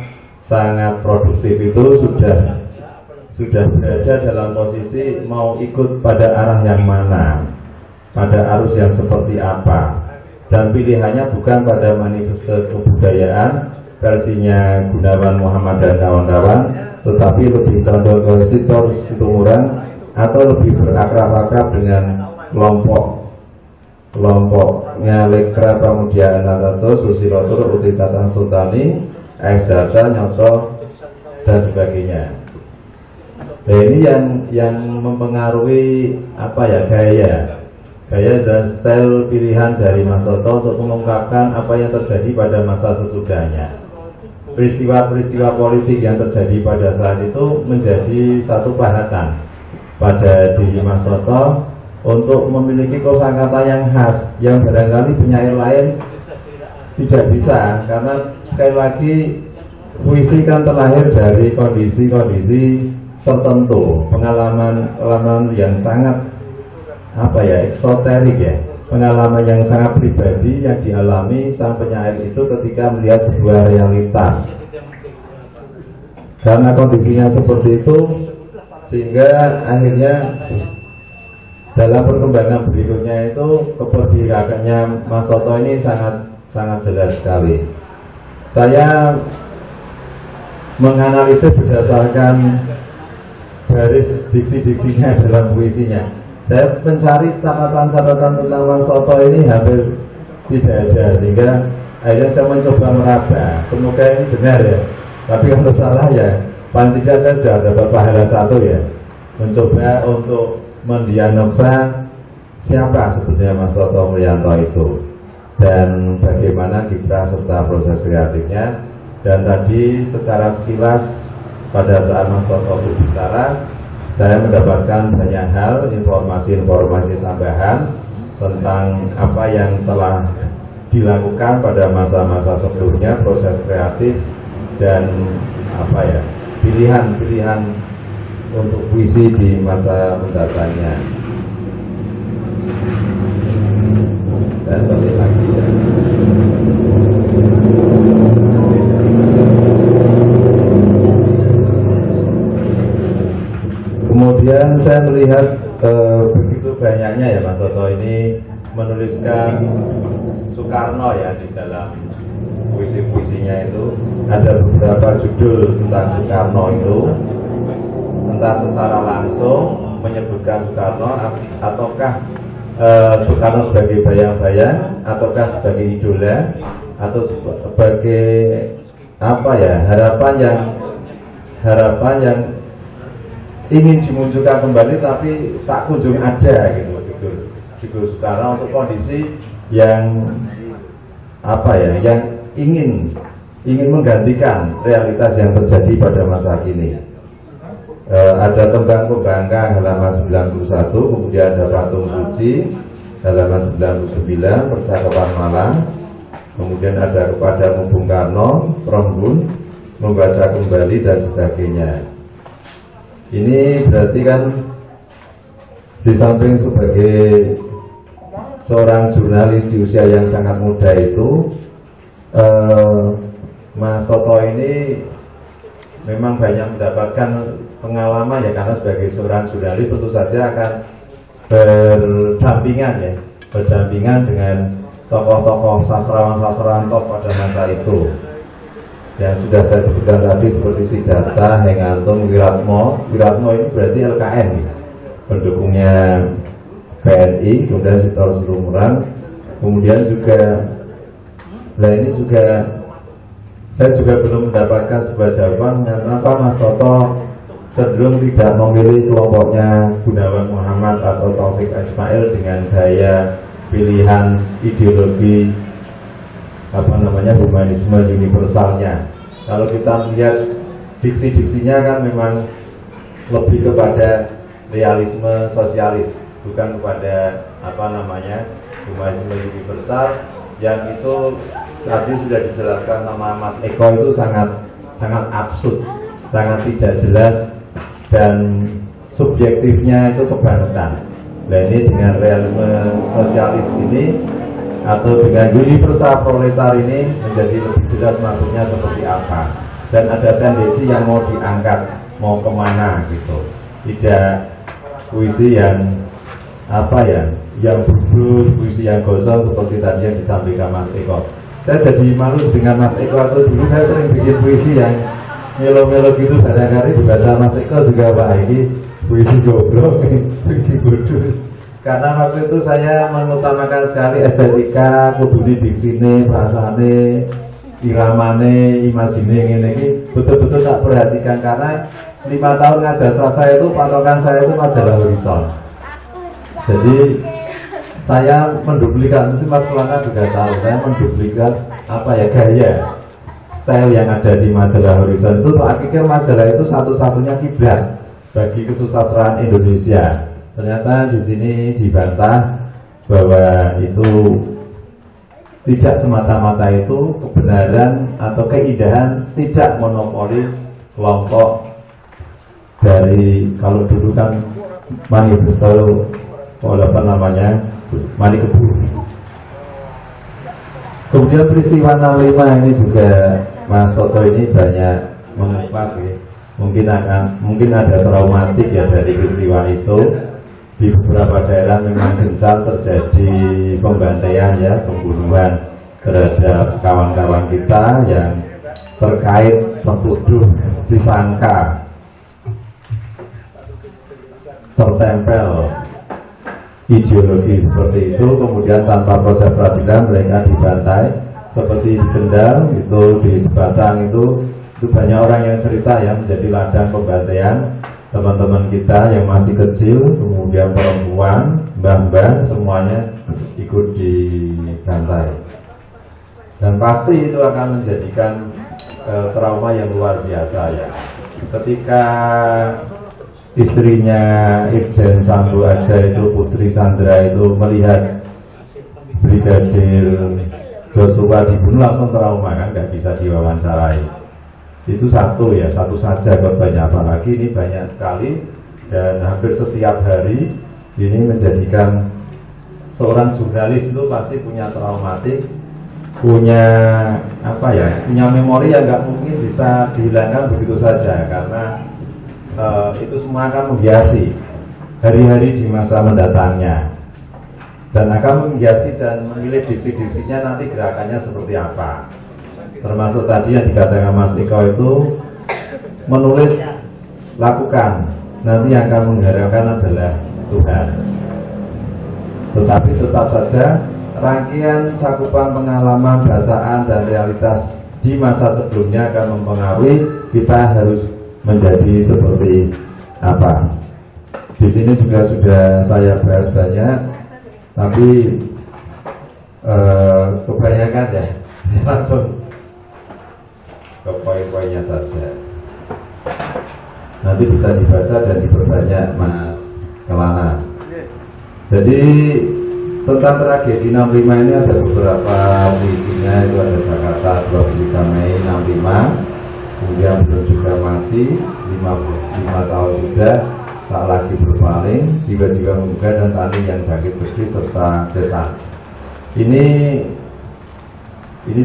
produktif itu sudah berada dalam posisi mau ikut pada arah yang mana, pada arus yang seperti apa, dan pilihannya bukan pada manifesto kebudayaan versinya Gunawan Muhammad dan kawan-kawan, tetapi lebih condong ke Situmurang atau lebih berakrab-akrab dengan kelompoknya Lekra Pramudia Anantatur, Susilotur, Utitata Sultani, Aisyata, Nyoto, dan sebagainya. Nah ini yang mempengaruhi apa ya, gaya dan style pilihan dari Mas Toto untuk mengungkapkan apa yang terjadi pada masa sesudahnya. Peristiwa-peristiwa politik yang terjadi pada saat itu menjadi satu pahatan pada diri Mas Toto untuk memiliki kosakata yang khas yang barangkali penyair lain tidak bisa, karena sekali lagi puisi kan terlahir dari kondisi-kondisi tertentu, pengalaman yang sangat eksoterik ya, pengalaman yang sangat pribadi yang dialami sang penyair itu ketika melihat sebuah realitas. Karena kondisinya seperti itu, sehingga akhirnya dalam perkembangan berikutnya itu keperbihakannya Mas Toto ini sangat jelas sekali. Saya menganalisis berdasarkan garis diksi-diksinya dalam puisinya. Saya mencari catatan-catatan tentang Mas Toto ini hampir tidak ada, sehingga akhirnya saya mencoba meraba. Semoga ini benar ya, tapi kalau salah ya paling tidak saya sudah dapat pahala satu ya, mencoba untuk mendiagnosa siapa sebetulnya Mas Toto Mulyanto itu dan bagaimana kiprah serta proses kreatifnya. Dan tadi secara sekilas pada saat Mas Toto berbicara, saya mendapatkan banyak hal, informasi-informasi tambahan tentang apa yang telah dilakukan pada masa-masa sebelumnya, proses kreatif dan pilihan-pilihan untuk puisi di masa mendatangnya. Saya balik lagi ya. Kemudian saya melihat begitu banyaknya ya Mas Toto ini menuliskan Soekarno ya di dalam puisi-puisinya itu. Ada beberapa judul tentang Soekarno itu, entah secara langsung menyebutkan Soekarno ataukah Soekarno sebagai bayang-bayang, ataukah sebagai idola, atau sebagai harapan yang ingin dimunculkan kembali tapi tak kunjung ada gitu Soekarno untuk kondisi yang yang ingin menggantikan realitas yang terjadi pada masa kini. Ada Tembang Pembangkang halaman 91, kemudian ada Patung Puji halaman 99, Percakapan Malang, kemudian ada Kepadamu Bung Karno, Rombun, Membaca Kembali dan sebagainya. Ini berarti kan di samping sebagai seorang jurnalis di usia yang sangat muda itu, Mas Toto ini memang banyak mendapatkan pengalaman ya, karena sebagai seorang jurnalis tentu saja akan berdampingan dengan tokoh-tokoh sastrawan-sastrawan top pada masa itu yang sudah saya sebutkan tadi, seperti Siddhartha, Hengantung, Wiratmo ini berarti LKN, pendukungnya PNI, kemudian Sitor Silumuran, kemudian juga, nah ini juga saya juga belum mendapatkan sebuah jawaban mengapa Mas Toto cenderung tidak memilih kelompoknya Gunawan Muhammad atau Taufik Ismail dengan gaya pilihan ideologi humanisme universalnya. Kalau kita melihat diksi-diksinya kan memang lebih kepada realisme sosialis, bukan kepada humanisme universal, yang itu tadi sudah dijelaskan sama Mas Eko, itu sangat absurd, sangat tidak jelas, dan subjektifnya itu kebangetan. Nah ini dengan realisme sosialis ini atau dengan universal proletar ini menjadi lebih jelas maksudnya seperti apa, dan ada tendensi yang mau diangkat, mau kemana gitu. Tidak puisi yang yang buruk, puisi yang gosong seperti tadi yang disampaikan Mas Eko. Saya jadi malu dengan Mas Eko, atau dulu saya sering bikin puisi yang melo-melo gitu, kadang-kadang dibaca Mas Eko juga, wah ini puisi goblok, puisi bodoh. Karena waktu itu saya mengutamakan sekali estetika, kudune diksine, bahasane, iramane, imajine ini betul-betul tak perhatikan, karena 5 tahun ngajasa saya itu, patokan saya itu majalah Horizon. Jadi saya menduplikat, mesti Mas Kelana juga tahu, saya menduplikat gaya style yang ada di majalah Horizon itu. Akhirnya majalah itu satu-satunya kiblat bagi kesusastraan Indonesia. Ternyata di sini dibantah bahwa itu tidak semata-mata itu kebenaran atau keindahan, tidak monopoli kelompok dari, kalau dulu kan manifesto Manikebu. Kemudian peristiwa 65 ini juga Mas Toto ini banyak mengupas ya. Mungkin ada traumatik ya dari peristiwa itu. Di beberapa daerah memang gencar terjadi pembantaian ya, pembunuhan terhadap kawan-kawan kita yang terkait tertuduh, disangka tertempel ideologi seperti itu, kemudian tanpa proses peradilan mereka dibantai. Seperti di Kendal itu, di Sebatang itu banyak orang yang cerita ya, menjadi ladang pembantaian teman-teman kita yang masih kecil, kemudian perempuan, mbah-mbah, semuanya ikut dibantai. Dan pasti itu akan menjadikan trauma yang luar biasa ya. Ketika istrinya Irjen Sambo aja itu, Putri Sandra itu, melihat Brigadir Joshua dibunuh langsung trauma kan, nggak bisa diwawancarai. Itu satu saja korbannya, apalagi ini banyak sekali dan hampir setiap hari. Ini menjadikan seorang jurnalis itu pasti punya traumatik, punya punya memori yang nggak mungkin bisa dihilangkan begitu saja, karena itu semua akan menghiasi hari-hari di masa mendatangnya, dan akan menghiasi dan memilih diksi-diksinya nanti gerakannya seperti apa. Termasuk tadi yang dikatakan Mas Eko itu, menulis lakukan, nanti yang akan menggerakkan adalah Tuhan. Tetapi tetap saja rangkaian cakupan pengalaman, bacaan, dan realitas di masa sebelumnya akan mempengaruhi kita harus menjadi seperti apa. Di sini juga sudah saya bahas banyak, tapi kebanyakan ya langsung ke poin-poinnya saja. Nanti bisa dibaca dan diperbanyak Mas Kelana. Jadi tentang tragedi 65 ini ada beberapa puisinya, itu ada Jakarta 23 Mei 65, kemudian belum juga mati, 5 tahun sudah, tak lagi berpaling, jiwa-jiwa muda dan tani yang bangkit berdiri serta setan. Ini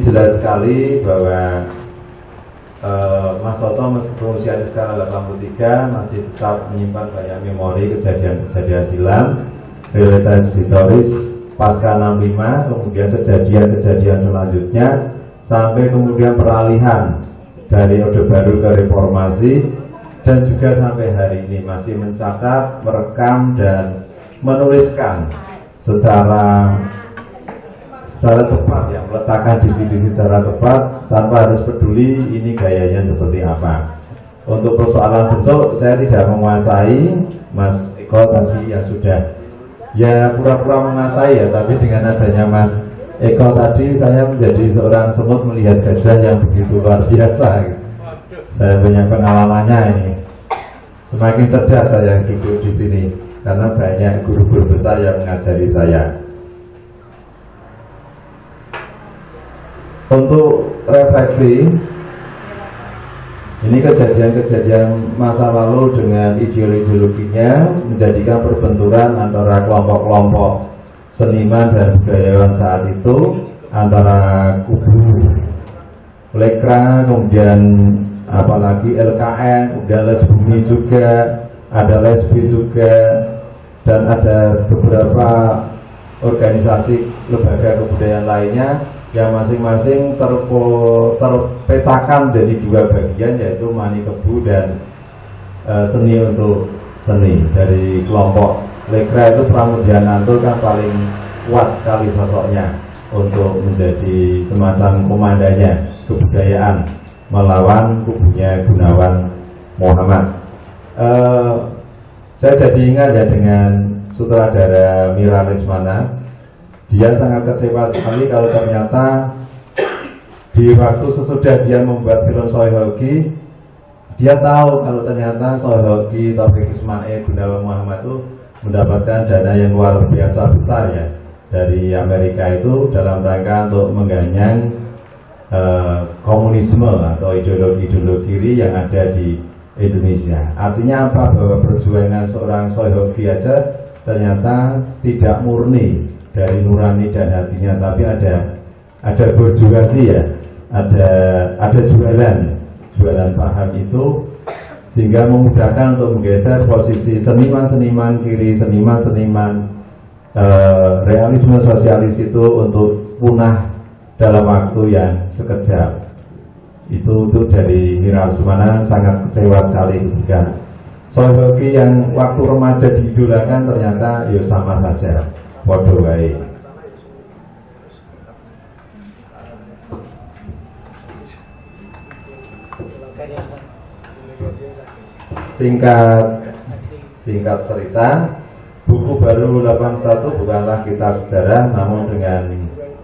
jelas sekali bahwa Mas Toto meskipun usianya sekarang 83 masih tetap menyimpan banyak memori kejadian-kejadian silam, realitas historis pasca 65, kemudian kejadian-kejadian selanjutnya sampai kemudian peralihan dari Orde Baru ke Reformasi, dan juga sampai hari ini masih mencatat, merekam dan menuliskan secara cepat, ya, meletakkan disi-disi secara tepat tanpa harus peduli ini gayanya seperti apa. Untuk persoalan bentuk saya tidak menguasai, Mas Eko tadi yang sudah ya pura-pura menguasai ya, tapi dengan adanya Mas Eko tadi saya menjadi seorang semut melihat gajah yang begitu luar biasa gitu. Saya punya pengalamannya ini. Semakin cerdas saya duduk di sini karena banyak guru-guru besar yang mengajari saya. Untuk refleksi, ini kejadian-kejadian masa lalu dengan ideologinya menjadikan perbenturan antara kelompok-kelompok seniman dan budayawan saat itu, antara kubu Lekra, kemudian apalagi LKN, kemudian Les Bumi juga, ada Lesbi juga, dan ada beberapa organisasi lembaga kebudayaan lainnya yang masing-masing terpetakan dari 2 bagian, yaitu Mani Kebu dan seni untuk seni. Dari kelompok Lekra itu Pramudiananto kan paling kuat sekali sosoknya untuk menjadi semacam komandannya kebudayaan melawan kubunya Gunawan Muhammad. Saya jadi ingat ya dengan sutradara Mira Lesmana. Dia sangat kecewa sekali kalau ternyata di waktu sesudah dia membuat film Soehoki, dia tahu kalau ternyata Soehoki, Taufik Ismail, Gunawan Muhammad itu mendapatkan dana yang luar biasa besar ya dari Amerika itu dalam rangka untuk mengganyang komunisme atau ideologi kiri yang ada di Indonesia. Artinya apa? Bahwa perjuangan seorang Soehoki aja ternyata tidak murni dari nurani dan hatinya, tapi ada berjuasi ya, ada jualan paham itu, sehingga memudahkan untuk menggeser posisi seniman-seniman kiri, seniman-seniman realisme sosialis itu untuk punah dalam waktu yang sekejap. Itu dari Mira Lesmana sangat kecewa sekali ketika Soehoki yang waktu remaja diidolakan ternyata ya sama saja, waduh baik. Singkat cerita, buku baru 81 bukanlah kitab sejarah, namun dengan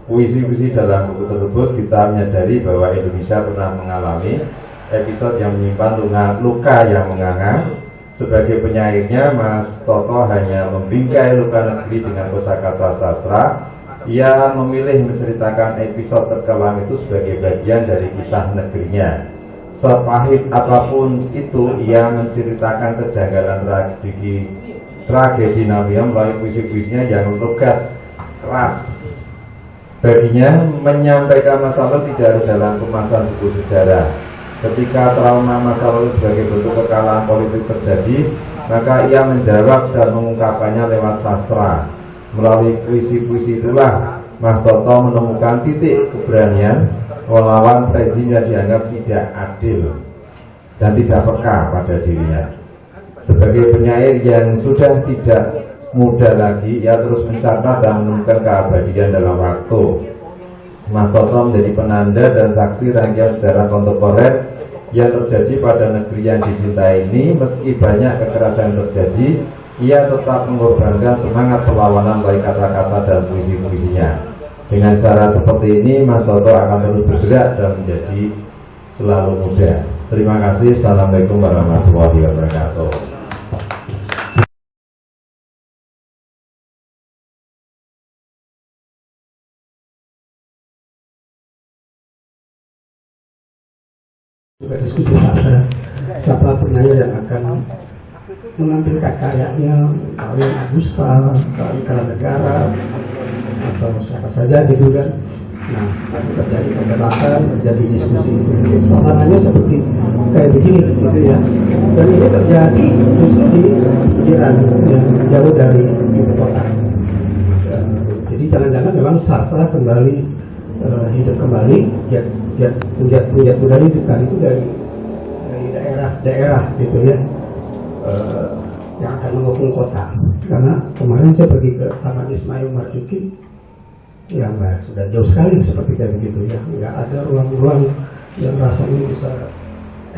puisi-puisi dalam buku tersebut kita menyadari bahwa Indonesia pernah mengalami episode yang menyimpan luka yang menganga. Sebagai penyairnya, Mas Toto hanya membingkai luka negeri dengan kosakata sastra. Ia memilih menceritakan episode terkelam itu sebagai bagian dari kisah negerinya. Sepahit apapun itu, ia menceritakan kejanggalan tragedi Namibia melalui puisi-puisinya yang lugas, keras. Baginya, menyampaikan masa lalu tidak harus dalam kemasan buku sejarah. Ketika trauma masa lalu sebagai bentuk kekalahan politik terjadi, maka ia menjawab dan mengungkapkannya lewat sastra. Melalui puisi-puisi itulah Mas Toto menemukan titik keberanian melawan rezim yang dianggap tidak adil dan tidak peka pada dirinya. Sebagai penyair yang sudah tidak muda lagi, ia terus mencatat dan menemukan keabadian dalam waktu. Mas Toto menjadi penanda dan saksi rangkaian sejarah kontemporer yang terjadi pada negeri yang dicintai ini. Meski banyak kekerasan terjadi, ia tetap mengorbankan semangat perlawanan baik kata-kata dan puisi-puisinya. Dengan cara seperti ini, Mas Toto akan terus bergerak dan menjadi selalu muda. Terima kasih. Assalamualaikum warahmatullahi wabarakatuh. juga diskusi sastra. Siapa penyair yang akan menampilkan karyanya, Kawin Agusta, Kawin Kalanegara, atau siapa saja gitu kan. Nah, terjadi perdebatan, terjadi diskusi. Suasananya seperti kayak begini gitu ya. Dan ini terjadi justru di pinggiran yang jauh dari ibu kota. Jadi jangan-jangan memang sastra kembali hidup kembali, pujat budaya bukan itu dari daerah-daerah gitu ya, yang akan mengepung kota. Karena kemarin saya pergi ke Taman Ismail Marzuki, ya sudah jauh sekali seperti kayak begitu ya, nggak ada ruang-ruang yang rasanya bisa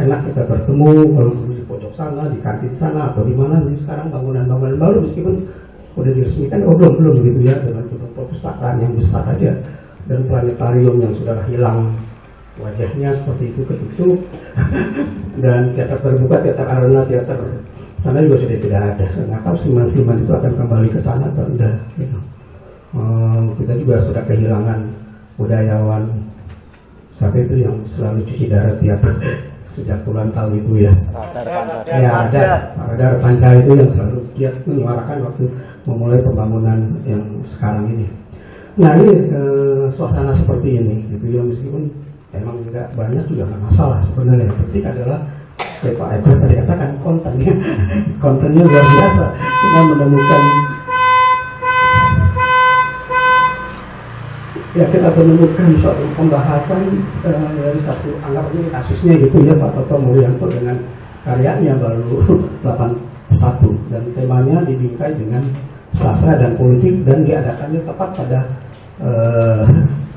enak kita bertemu, kalau di pojok sana, di kantin sana, atau di mana. Jadi sekarang bangunan-bangunan baru meskipun udah diresmikan, belum gitu ya, dengan gedung perpustakaan yang besar aja dan planetarium yang sudah hilang wajahnya seperti itu ketutup dan teater terbuka, teater arena, teater sana juga sudah tidak ada. Nggak tahu seniman-seniman itu akan kembali ke sana atau tidak gitu. Kita juga sudah kehilangan budayawan sampai itu yang selalu cuci darah tiap sejak puluhan tahun itu ya. Ya ada Panca itu yang selalu dia menyuarakan waktu memulai pembangunan yang sekarang ini. Nah ini suasana seperti ini gitu ya, meskipun emang nggak banyak juga nggak masalah sebenarnya. Yang penting adalah kayak Pak Ebert tadi katakan kontennya luar biasa. Kita menemukan suatu pembahasan dari satu anggap ini kasusnya gitu ya, Pak Toto Mulyanto dengan karyanya baru 81 dan temanya dibingkai dengan sastra dan politik dan diadakannya tepat pada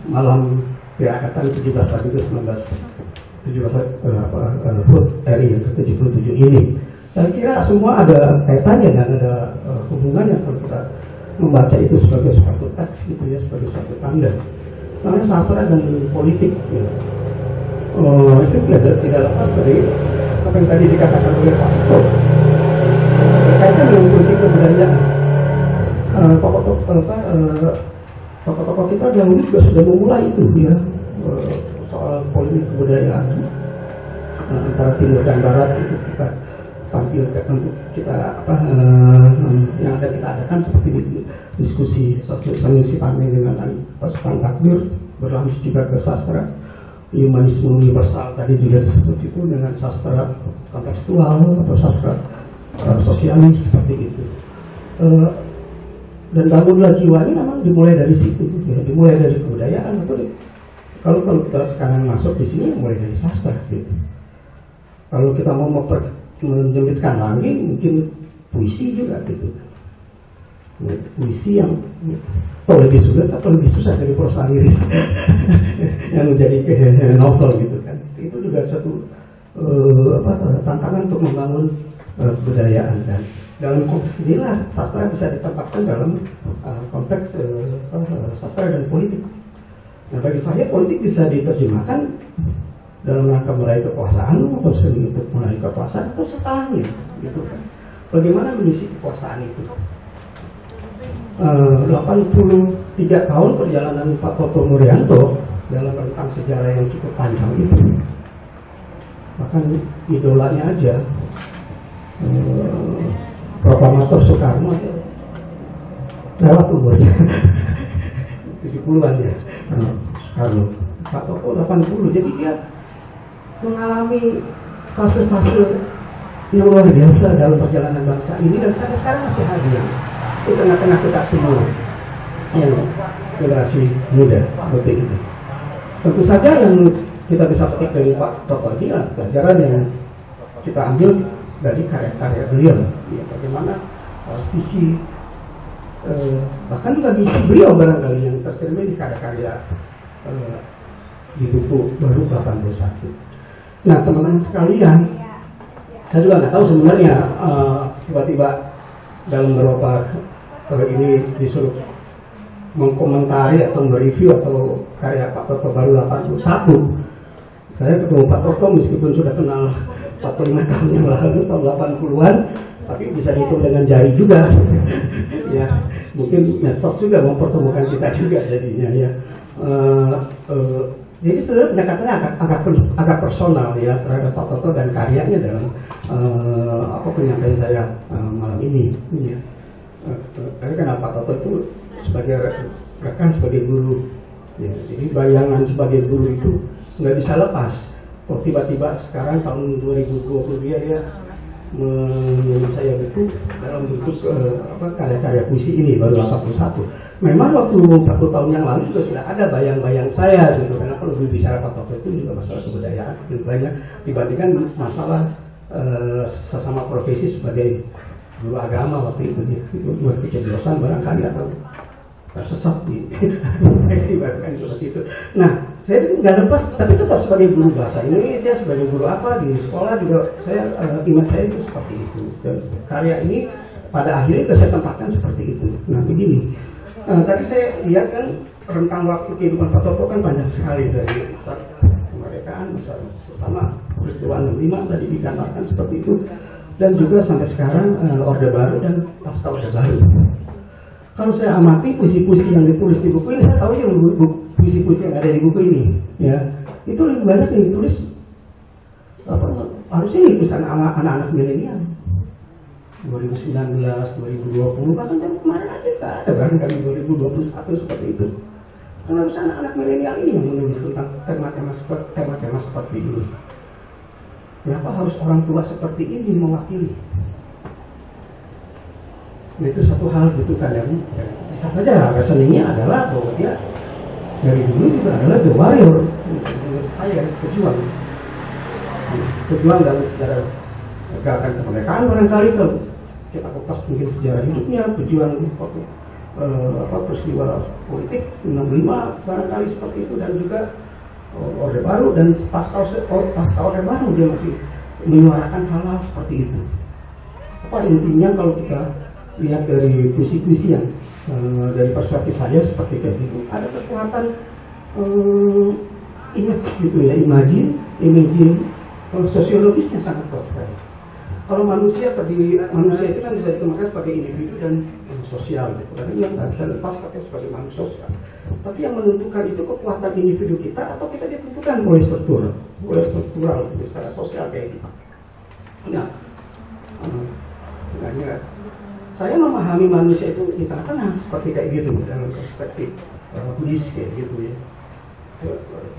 malam keangkatan 17 Agustus 1977 RI yang ke-77 ini. Saya kira semua ada kaitannya dan ada hubungannya kalau kita membaca itu sebagai suatu teks gitu ya, sebagai suatu tanda. Karena sastra dan politik ya, itu tidak lepas dari apa yang tadi dikatakan oleh Pak Toto berkaitan dengan politik kebudayaan. Tokoh-tokoh kita dahulu juga sudah memulai itu ya, soal politik kebudayaan antara timur dan barat itu kita tampilkan untuk kita yang ada kita adakan seperti diskusi solusi pandemi dengan pasukan takbir, berlanjut juga ke sastra humanisme universal tadi juga disebut itu dengan sastra kontekstual atau sastra sosialis seperti itu. Dan bangunlah jiwa ini memang dimulai dari situ, ya, dimulai dari kebudayaan. Kalau kita sekarang masuk di sini mulai dari sastra gitu. Kalau kita mau menjepitkan lagi mungkin puisi juga gitu. Puisi yang lebih sulit atau lebih susah dari prosa liris yang menjadi novel gitu kan. Itu juga satu tantangan untuk membangun kebudayaan, dan dalam konteks inilah sastra bisa ditempatkan dalam konteks sastra dan politik. Nah bagi saya politik bisa diterjemahkan dalam rangka meraih kekuasaan atau seni untuk meraih kekuasaan atau setelahnya gitu kan. Bagaimana mengisi kekuasaan itu? 83 tahun perjalanan Pak Toto Mulyanto dalam rentang sejarah yang cukup panjang itu, bahkan idolanya aja proklamator Soekarno lewat umurnya 70-an ya Soekarno. Pak Toto 80, jadi dia mengalami fase-fase yang luar biasa dalam perjalanan bangsa ini, dan sampai sekarang masih hadir di tengah-tengah kita semua yang generasi muda seperti ini. Tentu saja yang kita bisa petik dari Pak Toto ini adalah pelajaran yang kita ambil dari karya-karya beliau, ya, bagaimana visi bahkan juga visi beliau barangkali yang tercermin di karya-karya di buku baru 81. Nah teman-teman sekalian, saya juga nggak tahu sebenarnya tiba-tiba dalam beberapa ini disuruh mengkomentari atau mereview atau karya Pak Toto baru 81. Saya ketemu Pak Toto meskipun sudah kenal 45 tahun yang lalu, tahun 80-an, tapi bisa dihitung dengan jari juga. Ya, mungkin medsos juga mempertemukan kita juga jadinya ya. Jadi sebenarnya pendekatannya agak personal ya terhadap Pak Toto dan karyanya dalam penyampaian saya malam ini. Ya. Karena Pak Toto itu sebagai rekan, sebagai guru. Ya, jadi bayangan sebagai guru itu nggak bisa lepas. Oh, tiba-tiba sekarang tahun 2020 dia menyuruh saya buku dalam bentuk karya-karya puisi ini baru 81. Memang waktu 40 tahun yang lalu juga sudah ada bayang-bayang saya gitu. Karena kalau berbicara Pak Toto itu juga masalah kebudayaan lebih banyak dibandingkan masalah sesama profesi sebagai guru agama waktu itu. Itu buat keceblosan barangkali atau tersesat di profesi barangkali seperti itu. Nah, saya nggak lepas, tapi tetap sebagai guru bahasa Indonesia, sebagai guru apa di sekolah juga saya iman saya itu seperti itu. Dan karya ini pada akhirnya saya tempatkan seperti itu. Nah begini, tadi saya lihat kan rentang waktu kehidupan Pak Toto kan panjang sekali dari masa kemerdekaan, masa pertama peristiwa 65 tadi digambarkan seperti itu, dan juga sampai sekarang Orde Baru dan pasca Orde Baru. Kalau saya amati puisi-puisi yang ditulis di buku ini, saya tahu yang puisi-puisi yang ada di buku ini, ya itu lebih banyak yang ditulis harusnya ditulisan anak-anak milenial 2019, 2020, bahkan dari kemarin aja nggak ada barangkali 2021 seperti itu. Karena harusnya anak-anak milenial ini yang menulis tentang tema-tema seperti ini. Kenapa harus orang tua seperti ini mewakili? Itu satu hal gitu kan yang bisa saja reasoningnya adalah bahwa dia dari dulu juga adalah the warrior. Menurut saya pejuang dalam sejarah gerakan kemerdekaan barangkali kalau kita kupas mungkin sejarah hidupnya, pejuang peristiwa politik 65 barangkali seperti itu, dan juga Orde Baru dan pasca Orde Baru dia masih menyuarakan hal-hal seperti itu. Apa intinya kalau kita lihat dari puisi-puisi yang dari perspektif saya seperti kayak gitu, ada kekuatan image gitu ya, imagine sosiologisnya sangat kuat sekali. Kalau manusia itu kan bisa dikemukakan sebagai individu dan sosial gitu. Dan yang nggak bisa lepas pakai sebagai manusia sosial. Tapi yang menentukan itu kekuatan individu kita atau kita ditentukan oleh struktural secara sosial kayak gitu. Nah, saya memahami manusia itu di tengah-tengah seperti kayak gitu dalam perspektif Buddhis kayak gitu ya.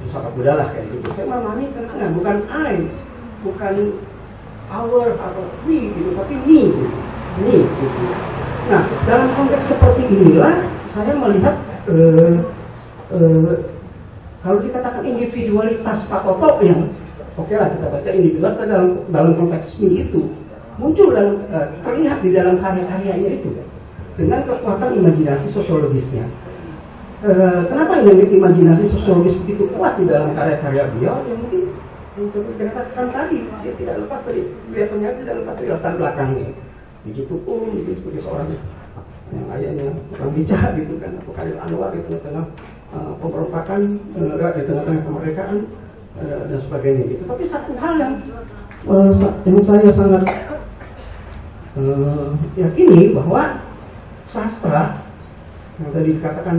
Pusaka Buddha lah kayak gitu. Saya memahami tengah-tengah, bukan I, bukan our atau we gitu, tapi me gitu. Nah, dalam konteks seperti inilah saya melihat kalau dikatakan individualitas Pak Toto yang oke lah kita baca individualitas dalam konteks me itu muncul dalam terlihat di dalam karya-karyanya itu dengan kekuatan imajinasi sosiologisnya. Kenapa imajinasi sosiologis begitu kuat di dalam karya-karya beliau? Ya mungkin untuk dikatakan tadi dia tidak lepas dari setiapnya tidak lepas dari latar belakangnya. Begitu pun itu sebagai seorang yang ayahnya orang bijak gitu kan, atau Khalil Anwar di tengah-tengah pemberontakan, di tengah-tengah kemerdekaan dan sebagainya gitu. Tapi satu hal yang saya sangat yakini bahwa sastra yang tadi dikatakan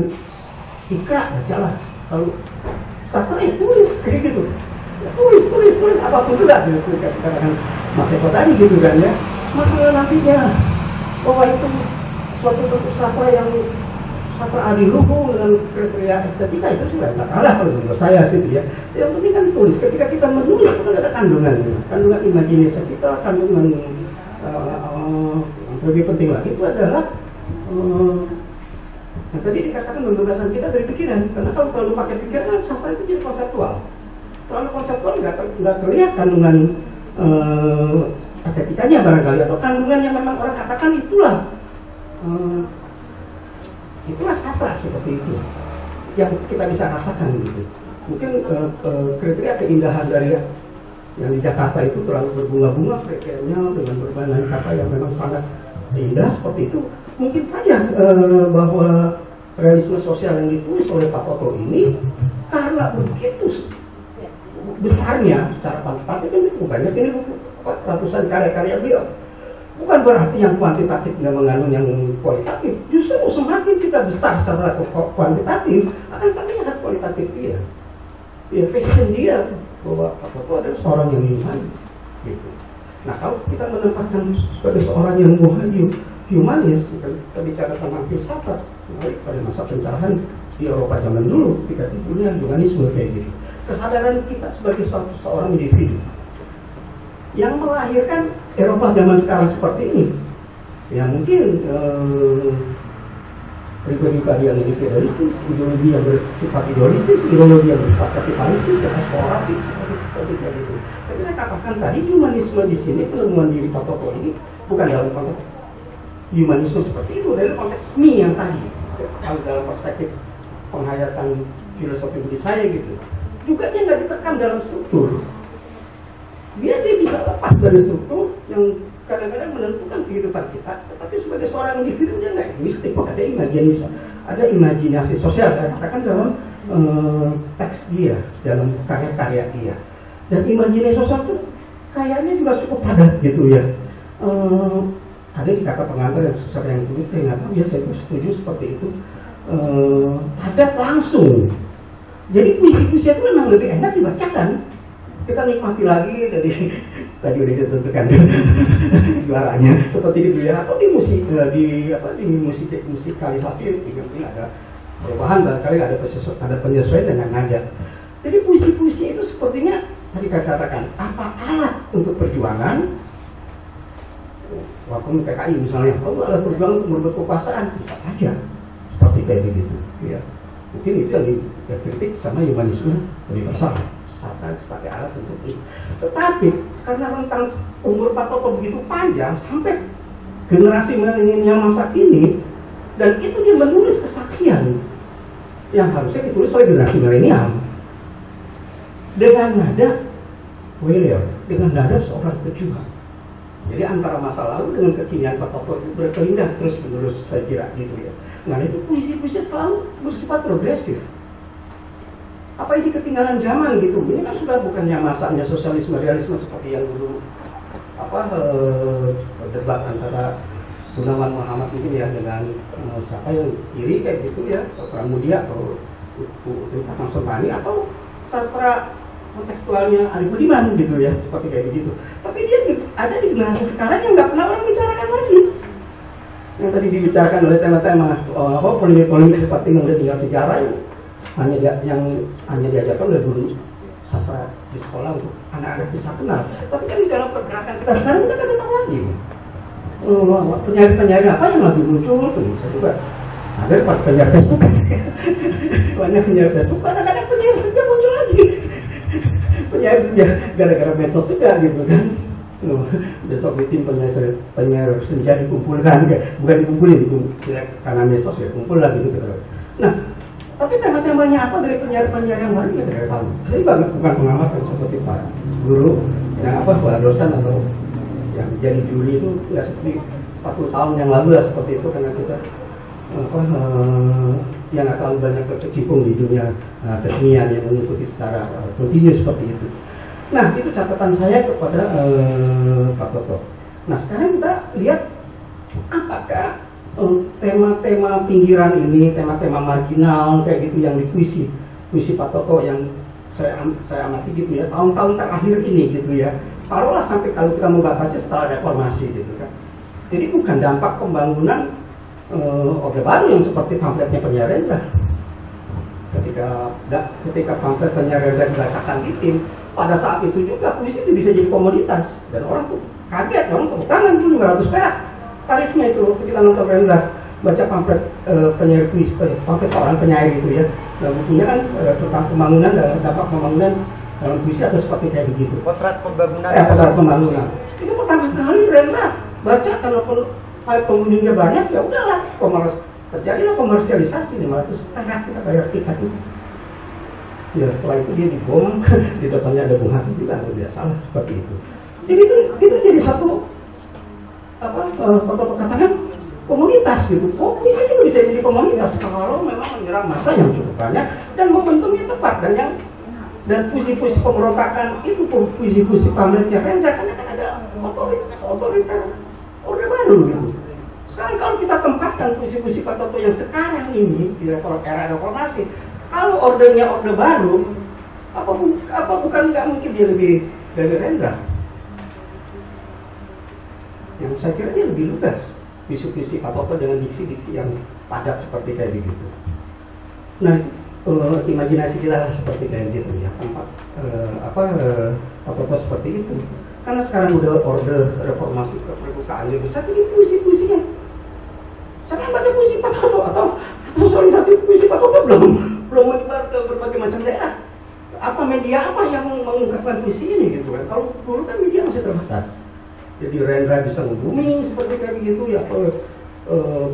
ikra bacalah, kalau sastra ya tulis kayak gitu, ya, tulis apapun juga gitu katakan Mas Eko tadi gitu kan ya. Masalah nantinya bahwa itu suatu bentuk sastra yang sastra adiluhung dengan kriteria estetika itu sudah nggak kalah kalau menurut saya sih ya. Yang penting kan tulis, ketika kita menulis itu kan ada kandungan imajinasi kita, kandungan yang lebih penting lagi itu adalah yang tadi dikatakan pembebasan kita dari pikiran. Karena kalau terlalu pakai pikiran, sastra itu jadi konseptual. Terlalu konseptual nggak terlihat kandungan estetikanya barangkali, atau kandungan yang memang orang katakan itulah sastra seperti itu yang kita bisa rasakan gitu. Mungkin kriteria keindahan dari yang di Jakarta itu terlalu berbunga-bunga kriterianya dengan berbagai kata yang memang sangat indah seperti itu. Mungkin saja bahwa realisme sosial yang ditulis oleh Pak Toto ini karena begitu besarnya secara kuantitatif ini banyak ini ratusan karya-karya beliau. Bukan berarti yang kuantitatif nggak mengandung yang kualitatif. Justru semakin kita besar secara kuantitatif akan terlihat kualitatif dia. ya passion dia bahwa Pak Toto adalah seorang yang humanis gitu. Nah kalau kita menempatkan sebagai seorang yang humanis, kita bicara tentang filsafat pada masa pencerahan di Eropa zaman dulu, ketika timbulnya humanisme kayak gitu. Kesadaran kita sebagai seorang individu yang melahirkan Eropa zaman sekarang seperti ini, yang mungkin pribadi yang individualistis, ideologi yang bersifat idealistis, ideologi yang bersifat kapitalistis, eksploratif, seperti itu. Tapi saya katakan tadi humanisme di sini, penemuan diri Pak Toto ini bukan dalam konteks humanisme seperti itu, dalam konteks me yang tadi, kalau dalam perspektif penghayatan filosofi budi saya gitu. Juga dia nggak ditekan dalam struktur. Dia bisa lepas dari struktur yang kadang-kadang menentukan kehidupan kita, tetapi sebagai seorang individu dia nggak egoistik, ada imajinasi sosial. Saya katakan dalam teks dia, dalam karya-karya dia. Dan imajinasi sosial itu kayaknya juga cukup padat gitu ya. Ada di kata pengantar yang susah yang tulis, saya nggak tahu ya, saya setuju seperti itu. Padat langsung. Jadi puisi-puisi itu memang lebih enak dibacakan. Kita nikmati lagi dari tadi udah ditentukan juaranya seperti itu ya, atau di musik di musikalisasi ini ada perubahan, barangkali ada penyesuaian dengan nada. Jadi puisi-puisi itu sepertinya tadi saya katakan apa alat untuk perjuangan. Walaupun PKI misalnya, kalau alat perjuangan untuk merebut kekuasaan bisa saja seperti kayak begitu. Ya, mungkin itu yang dikritik sama humanisme universal. Sebagai alat untuk itu. Tetapi karena rentang umur Pak Toto begitu panjang sampai generasi milenial masa kini, dan itu dia menulis kesaksian yang harusnya ditulis oleh generasi milenial dengan nada warrior, dengan nada seorang pejuang. Jadi antara masa lalu dengan kekinian Pak Toto berkelindah terus menerus, saya kira gitu ya. Nah itu puisi-puisi selalu bersifat progresif. Apa ini ketinggalan zaman gitu? Ini kan sudah bukannya masanya sosialisme realisme seperti yang dulu berdebat antara Gunawan Muhammad mungkin ya dengan siapa yang kiri kayak gitu ya, Pramudia atau Kakang Sultani, atau sastra kontekstualnya Arif Budiman gitu ya, seperti kayak begitu. Tapi dia ada di generasi sekarang yang nggak pernah orang bicarakan lagi. Yang tadi dibicarakan oleh tema-tema polemik-polemik seperti mengenai tinggal sejarah yang hanya diajarkan oleh guru sastra di sekolah untuk anak-anak bisa kenal. Tapi kan di dalam pergerakan kita sekarang kita kan tahu lagi penyair-penyair apa yang lagi muncul tuh bisa juga ada penyair Facebook, banyak penyair Facebook, kadang-kadang penyair senja muncul lagi, penyair senja gara-gara medsos juga gitu kan. Besok bikin penyair senja dikumpulkan, bukan dikumpulin karena medsos ya, kumpul lagi gitu. Nah, tapi tema-temanya apa dari penyair-penyair yang lain kita tidak tahu. Jadi bukan pengamatan seperti Pak Guru yang Pak dosen atau yang jadi juri itu nggak seperti 40 tahun yang lalu lah seperti itu, karena kita yang nggak terlalu banyak berkecimpung di dunia kesenian yang mengikuti secara kontinu seperti itu. Nah itu catatan saya kepada Pak Toto. Nah sekarang kita lihat apakah tema-tema pinggiran ini, tema-tema marginal kayak gitu yang di puisi Pak Toto yang saya amati gitu ya, tahun-tahun terakhir ini gitu ya. Taruhlah sampai kalau kita membatasi setelah reformasi gitu kan. Jadi bukan dampak pembangunan Orde Baru yang seperti pamfletnya penyair Rendra. Ketika pamflet penyair Rendra dibacakan di tim, pada saat itu juga puisi itu bisa jadi komoditas dan orang tuh kaget, orang tepuk tangan tuh 500 perak. Tarifnya itu kita nonton Rendra baca pamflet penyair puisi, pamflet seorang penyair gitu ya. Nah bukunya kan tentang pembangunan dan dampak pembangunan dalam puisi ada seperti kayak begitu. Potret pembangunan. Potret pembangunan. Itu pertama kali Rendra baca, kalaupun pengunjungnya banyak ya udahlah terjadilah komersialisasi 500 perak kita bayar tiket itu. Ya setelah itu dia dibom, di depannya ada Bung Hatta juga, tidak salah seperti itu. Jadi itu jadi satu Toto katakan komunitas gitu. Oh puisi juga bisa jadi komunitas kalau memang menyerang massa yang cukup banyak dan momentumnya tepat, dan puisi-puisi pemberontakan itu puisi-puisi pamfletnya Rendra kan ada otoriter Orde Baru gitu. Sekarang kalau kita tempatkan puisi-puisi Pak Toto yang sekarang ini di era reformasi, kalau ordenya Orde Baru Apa bukan nggak mungkin dia lebih dari Rendra? Yang saya kira dia lebih lugas visi-visi apa dengan diksi-diksi yang padat seperti kayak begitu. Nah, imajinasi kita lah seperti kayak gitu ya, tempat apa seperti itu. Karena sekarang udah order reformasi keterbukaan lebih besar, ini puisi-puisinya. Saya baca puisi Pak Toto atau sosialisasi puisi Pak Toto belum menyebar ke berbagai macam daerah. Apa media apa yang mengungkapkan puisi ini gitu kan? Kalau dulu kan media masih terbatas. Jadi Rendra bisa membumi seperti kayak begitu ya.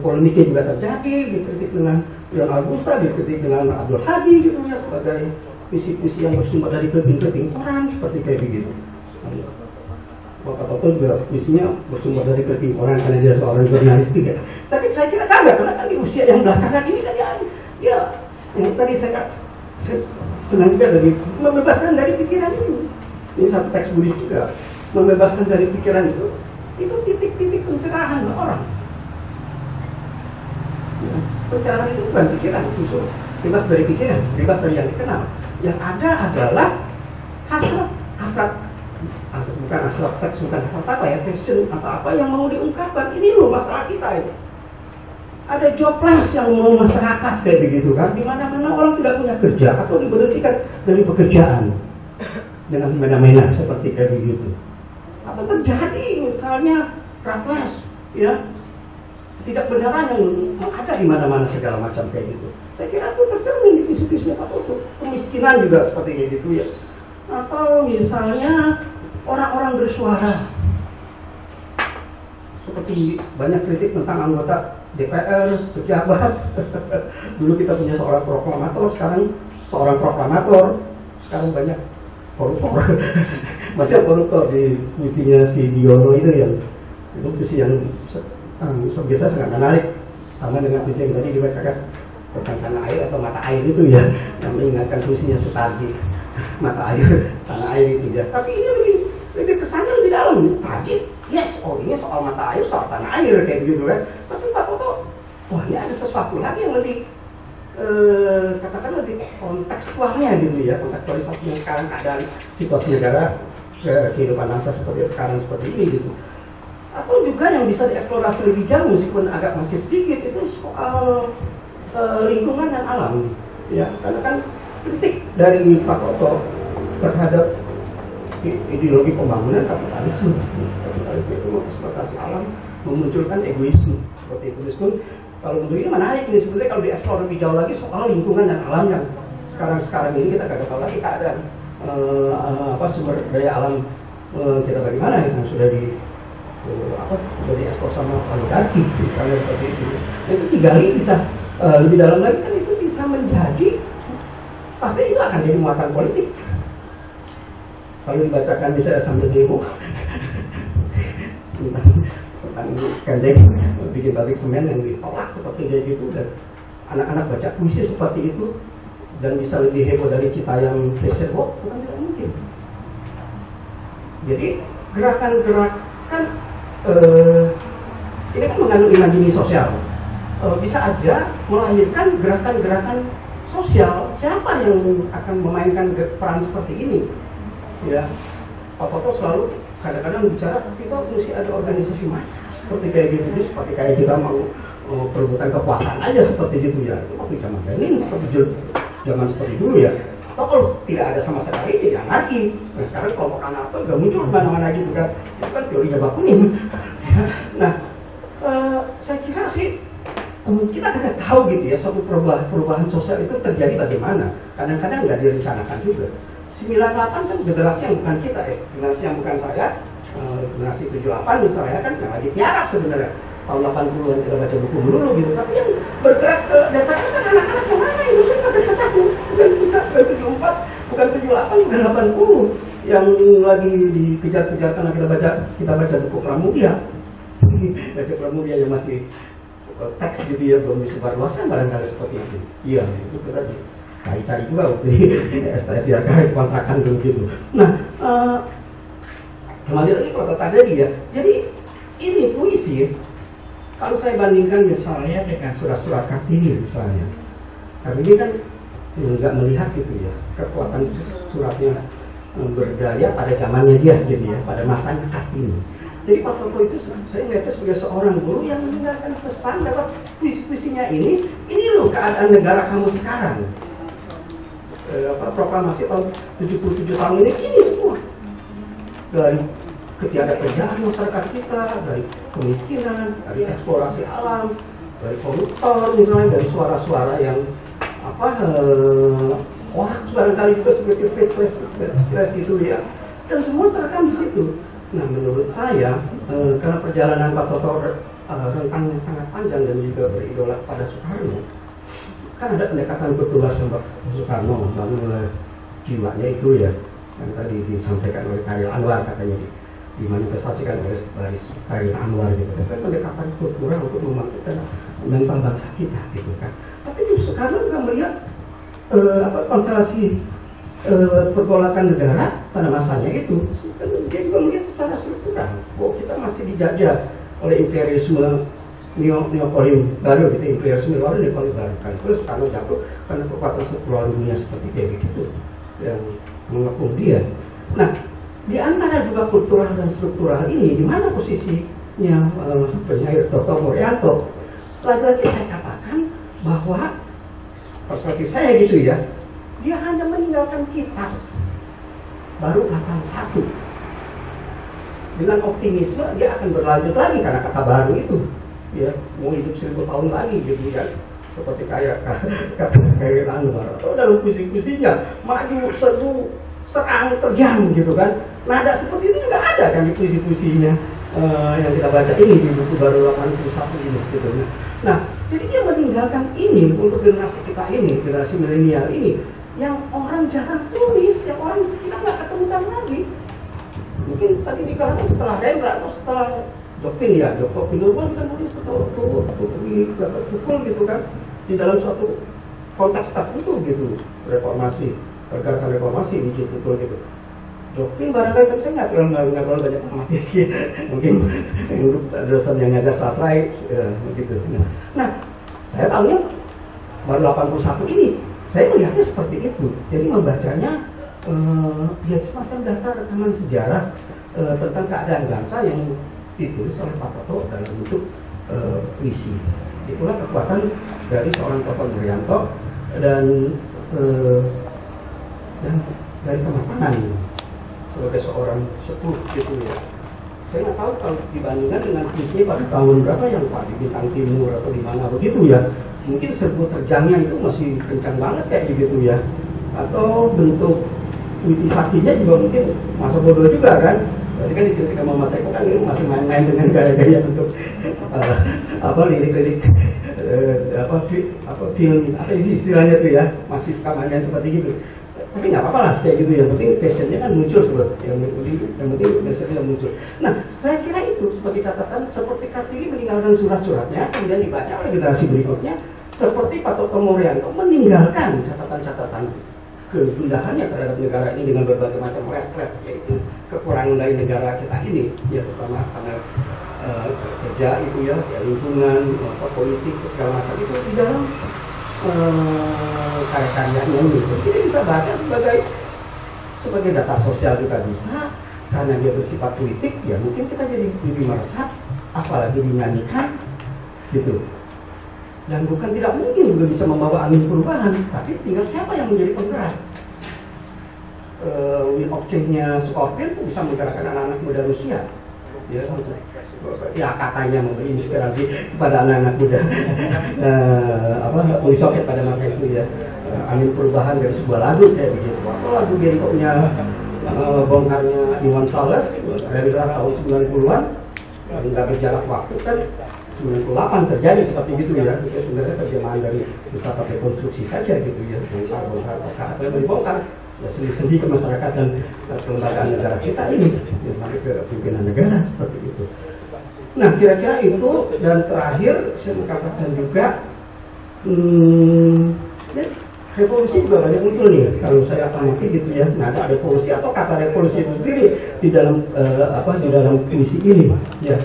Polemiknya juga terjadi, dikritik dengan Yang Agusta, dikritik dengan Abdul Hadi gitu ya, sebagai puisi-puisi yang bersumber dari keping-keping orang seperti kayak begitu. Pak Toto juga puisinya bersumber dari keping orang karena dia seorang jurnalis juga. Tapi saya kira kagak, karena kan di usia yang belakangan ini kan ya ini tadi saya senang juga dari membebaskan dari pikiran ini. Ini satu teks Buddhis juga, membebaskan dari pikiran itu titik-titik pencerahan orang. Ya, pencerahan itu bukan pikiran, itu bebas dari pikiran, bebas dari yang dikenal. Yang ada adalah hasrat bukan hasrat seks, bukan hasrat apa ya, passion atau apa yang mau diungkapkan. Ini loh masalah kita itu. Ada jobless yang mau masyarakat kayak begitu kan, di mana-mana orang tidak punya kerja atau diberhentikan dari pekerjaan dengan semena-mena seperti kayak begitu. Apa terjadi misalnya ratless ya, tidak benaran yang ada di mana-mana segala macam kayak gitu. Saya kira itu tercermin di visi-visinya Pak Toto. Kemiskinan juga seperti kayak gitu ya. Atau misalnya orang-orang bersuara, seperti banyak kritik tentang anggota DPR, pejabat. Dulu kita punya seorang proklamator, sekarang banyak koruptor. Banyak koruptor di puisinya si Diono itu puisi yang biasa sangat menarik, sama dengan puisi yang tadi dibacakan tentang tanah air atau mata air itu ya, yang mengingatkan puisinya Sutardi, mata air, tanah air itu ya. Tapi ini lebih kesannya lebih dalam, tajib. Yes, ini soal mata air, soal tanah air kayak gitu kan. Tapi Pak Toto, wah ini ada sesuatu lagi yang lebih katakan lebih kontekstualnya gitu ya, kontekstualisasinya sekarang keadaan situasi negara, kehidupan bangsa seperti sekarang seperti ini gitu. Atau juga yang bisa dieksplorasi lebih jauh meskipun agak masih sedikit itu soal lingkungan dan alam ya, karena kan kritik dari Pak Toto terhadap ideologi pembangunan kapitalisme itu mengeksploitasi alam, memunculkan egoisme seperti itu. Meskipun kalau untuk ini menarik ini sebenarnya kalau dieksplor lebih jauh lagi soal lingkungan dan alam yang sekarang ini kita kagak tahu lagi keadaan sumber daya alam kita bagaimana yang sudah diekspor sama oligarki misalnya seperti itu. Itu digali bisa lebih dalam lagi kan itu bisa menjadi, pasti itu akan jadi muatan politik. Kalau dibacakan misalnya sambil demo tentang gandeng bikin pabrik semen yang ditolak seperti kayak gitu, dan anak-anak baca puisi seperti itu dan bisa lebih heboh dari Citayam Facebook, bukan tidak mungkin. Jadi gerakan ini kan mengandung imajinasi sosial, bisa aja melahirkan gerakan-gerakan sosial. Siapa yang akan memainkan peran seperti ini? Ya, Pak Toto selalu kadang-kadang bicara kita mesti ada organisasi massa seperti kayak gitu, seperti kayak kita mau perebutan kekuasaan aja seperti gitu ya. Itu waktu zaman Lenin, seperti zaman seperti dulu ya. Atau kalau tidak ada sama sekali tidak lagi. Nah, sekarang kelompok anak itu udah muncul mana-mana gitu kan. Itu kan teorinya Bakunin. Nah, saya kira sih kita tidak tahu gitu ya suatu perubahan sosial itu terjadi bagaimana. Kadang-kadang nggak direncanakan juga. 98 kan generasi yang bukan kita ya, generasi yang bukan saya, generasi 78 misalnya kan yang lagi tiarap sebenarnya. Tahun 80-an kita baca buku dulu gitu, tapi yang bergerak ke DPR kan anak-anak yang mana itu saya kata-kataku, bukan 74, bukan 78, bukan 80 yang lagi dikejar-kejar karena kita baca buku Pramudia. Baca Pramudia yang masih teks gitu ya, belum disebar luaskan barangkali seperti itu. Iya, itu kita cari-cari juga waktu di STF ya, karena kontrakan dulu gitu. Nah, kembali lagi kalau tadi ya, jadi ini puisi, kalau saya bandingkan misalnya dengan surat-surat Kartini misalnya, Kartini kan nggak melihat gitu ya kekuatan suratnya berdaya pada zamannya dia gitu ya, pada masanya Kartini. Jadi Pak Toto itu saya melihatnya sebagai seorang guru yang meninggalkan pesan lewat puisi-puisinya ini loh keadaan negara kamu sekarang. Proklamasi tahun 77 tahun ini semua dari ketiadakkerjaan masyarakat kita, dari kemiskinan, dari eksplorasi alam, dari koruptor misalnya, dari suara-suara yang orang barangkali juga seperti fitness itu ya, dan semua terekam di situ. Nah menurut saya karena perjalanan Pak Toto rentang yang sangat panjang dan juga beridola pada Soekarno, kan ada pendekatan betul sama Soekarno melalui jiwanya itu ya, yang tadi disampaikan oleh Khairil Anwar, katanya dimanifestasikan oleh Khairil Anwar gitu kan, pendekatan kultural untuk membangkitkan mental bangsa kita gitu kan. Tapi Soekarno juga melihat konstelasi pergolakan negara pada masanya itu, dia juga melihat secara struktural bahwa kita masih dijajah oleh imperialisme neokolonial baru, gitu, imperialisme luar neokolonial baru. Kan terus Soekarno jatuh karena kekuatan struktural dunia seperti kayak begitu yang mengepung dia. Nah, di antara juga kultural dan struktural ini, di mana posisinya penyair Dr. Morianto? Lagi-lagi saya katakan bahwa perspektif saya gitu ya, dia hanya meninggalkan kita baru 81. Dengan optimisme dia akan berlanjut lagi karena kata baru itu, ya mau hidup 1000 tahun lagi gitu ya, seperti kayak Anwar atau dalam puisi-puisinya maju seru serang terjang gitu kan. Nada seperti itu juga ada kan di puisi-puisinya yang kita baca ini di buku baru 81 ini gitu. Nah, jadi dia meninggalkan ini untuk generasi kita ini, generasi milenial ini, yang orang jarang tulis, yang orang kita nggak ketemukan lagi. Mungkin tadi dikatakan setelah Rendra atau setelah Jokpin ya, Jokpin Nurwan kan nulis setelah pukul gitu kan, di dalam suatu konteks tertentu gitu, reformasi, pergerakan reformasi di pukul gitu. Jokpin barangkali tapi saya nggak terlalu banyak amati sih, mungkin dosen yang ngajar sastra begitu. Nah, saya tahunya baru 81 ini, saya melihatnya seperti itu. Jadi membacanya ya semacam daftar rekaman sejarah tentang keadaan bangsa yang ditulis oleh Pak Toto dalam bentuk puisi. Itulah kekuatan dari seorang Toto Morianto dan dari kematangan sebagai seorang sepuh gitu ya. Saya nggak tahu kalau dibandingkan dengan puisi pada tahun berapa yang Pak di Bintang Timur atau di mana begitu ya, mungkin sebut terjangnya itu masih kencang banget kayak begitu ya, atau bentuk puitisasinya juga mungkin masa bodoh juga kan. Jadi kan ketika Mama Seko kan masih main-main dengan gaya-gaya untuk lirik-lirik film apa istilahnya tuh ya, masih suka main seperti gitu. Tapi nggak apa-apa lah kayak gitu ya, yang penting passionnya kan muncul sebetulnya, yang penting passionnya muncul. Nah, saya kira itu sebagai catatan, seperti Kartini meninggalkan surat-suratnya kemudian dibaca oleh generasi berikutnya, seperti Pak Toto Morianto meninggalkan catatan-catatan kegundahannya terhadap negara ini dengan berbagai macam restless, yaitu kekurangan dari negara kita ini, ya terutama karena kerja itu ya lingkungan, politik segala macam itu di dalam karya-karyanya ini. Kita bisa baca sebagai data sosial juga bisa, karena dia bersifat politik ya mungkin kita jadi lebih meresap, apalagi dinyanyikan gitu. Dan bukan tidak mungkin juga bisa membawa angin perubahan, tapi tinggal siapa yang menjadi penggerak. Win of Change-nya Scorpion bisa menggerakkan anak-anak muda Rusia, ya katanya memberi inspirasi kepada anak-anak muda Uni Soviet pada masa itu ya, angin perubahan dari sebuah lagu kayak begitu. Atau lagu gentonya bongkarnya Iwan Fals dari tahun 90-an, nggak berjarak waktu kan 98 terjadi seperti itu ya. Itu sebenarnya terjemahan dari bisa pakai konstruksi saja gitu ya, bongkar atau yang dibongkar ya sendi-sendi ke masyarakat dan kelembagaan negara kita ini sampai ke pimpinan negara seperti itu. Nah, kira-kira itu. Dan terakhir saya mengatakan juga revolusi juga banyak muncul nih kalau saya amati gitu ya. Nah, ada revolusi atau kata revolusi itu sendiri di dalam di dalam puisi ini ya.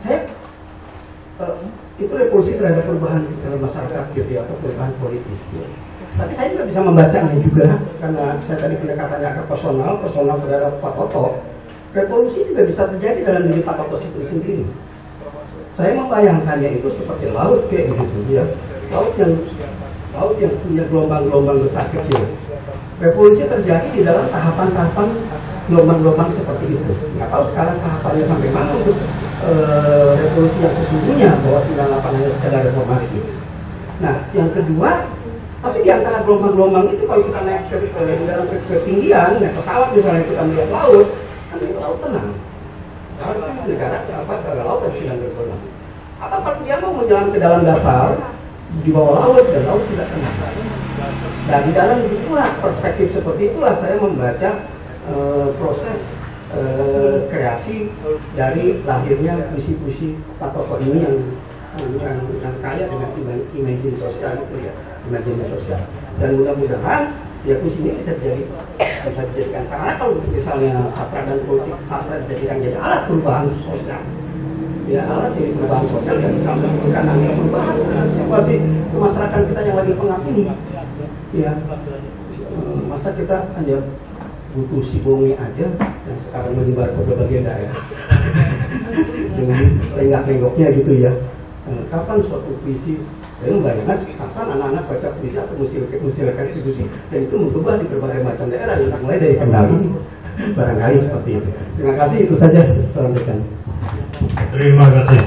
Saya itu revolusi terhadap perubahan masyarakat gitu ya, atau perubahan politis ya. Tapi saya juga bisa membacanya juga, karena saya tadi pendekatannya ke personal terhadap Pak Toto. Revolusi juga bisa terjadi dalam diri Pak Toto itu sendiri. Saya membayangkannya itu seperti laut kayak gitu ya, laut yang punya gelombang-gelombang besar kecil. Revolusi terjadi di dalam tahapan-tahapan gelombang-gelombang seperti itu. Nggak tahu sekarang tahapannya sampai mana untuk revolusi yang sesungguhnya, bahwa 98 hanya sekedar reformasi. Nah, yang kedua, tapi di antara gelombang-gelombang itu kalau kita naik ke dalam ketinggian, naik pesawat misalnya kita melihat laut, kan itu laut tenang. Kalau kita negara ke laut dan sedang bergelombang. Atau kalau dia mau menjelang ke dalam dasar di bawah laut dan laut tidak tenang. Dan di dalam itulah perspektif seperti itulah saya membaca proses kreasi dari lahirnya puisi-puisi Pak Toto ini yang kaya dengan imajinasi sosial itu ya, imajinasi sosial. Dan mudah-mudahan ya puisi ini bisa dijadikan sarana kalau misalnya sastra dan politik, sastra bisa jadi alat perubahan sosial. Ya, alat jadi perubahan sosial yang bisa melakukan angka perubahan situasi masyarakat kita yang lagi pengap ini. Ya, masa kita hanya butuh si bonge aja yang sekarang menyebar ke berbagai daerah dengan lenggak-lenggoknya gitu ya. Kapan suatu puisi, saya membayangkan kapan anak-anak baca puisi atau musil konstitusi dan itu mengubah di berbagai macam daerah, yang mulai dari Kendal ini barangkali seperti itu. Terima kasih, itu saja saya sampaikan. Terima kasih.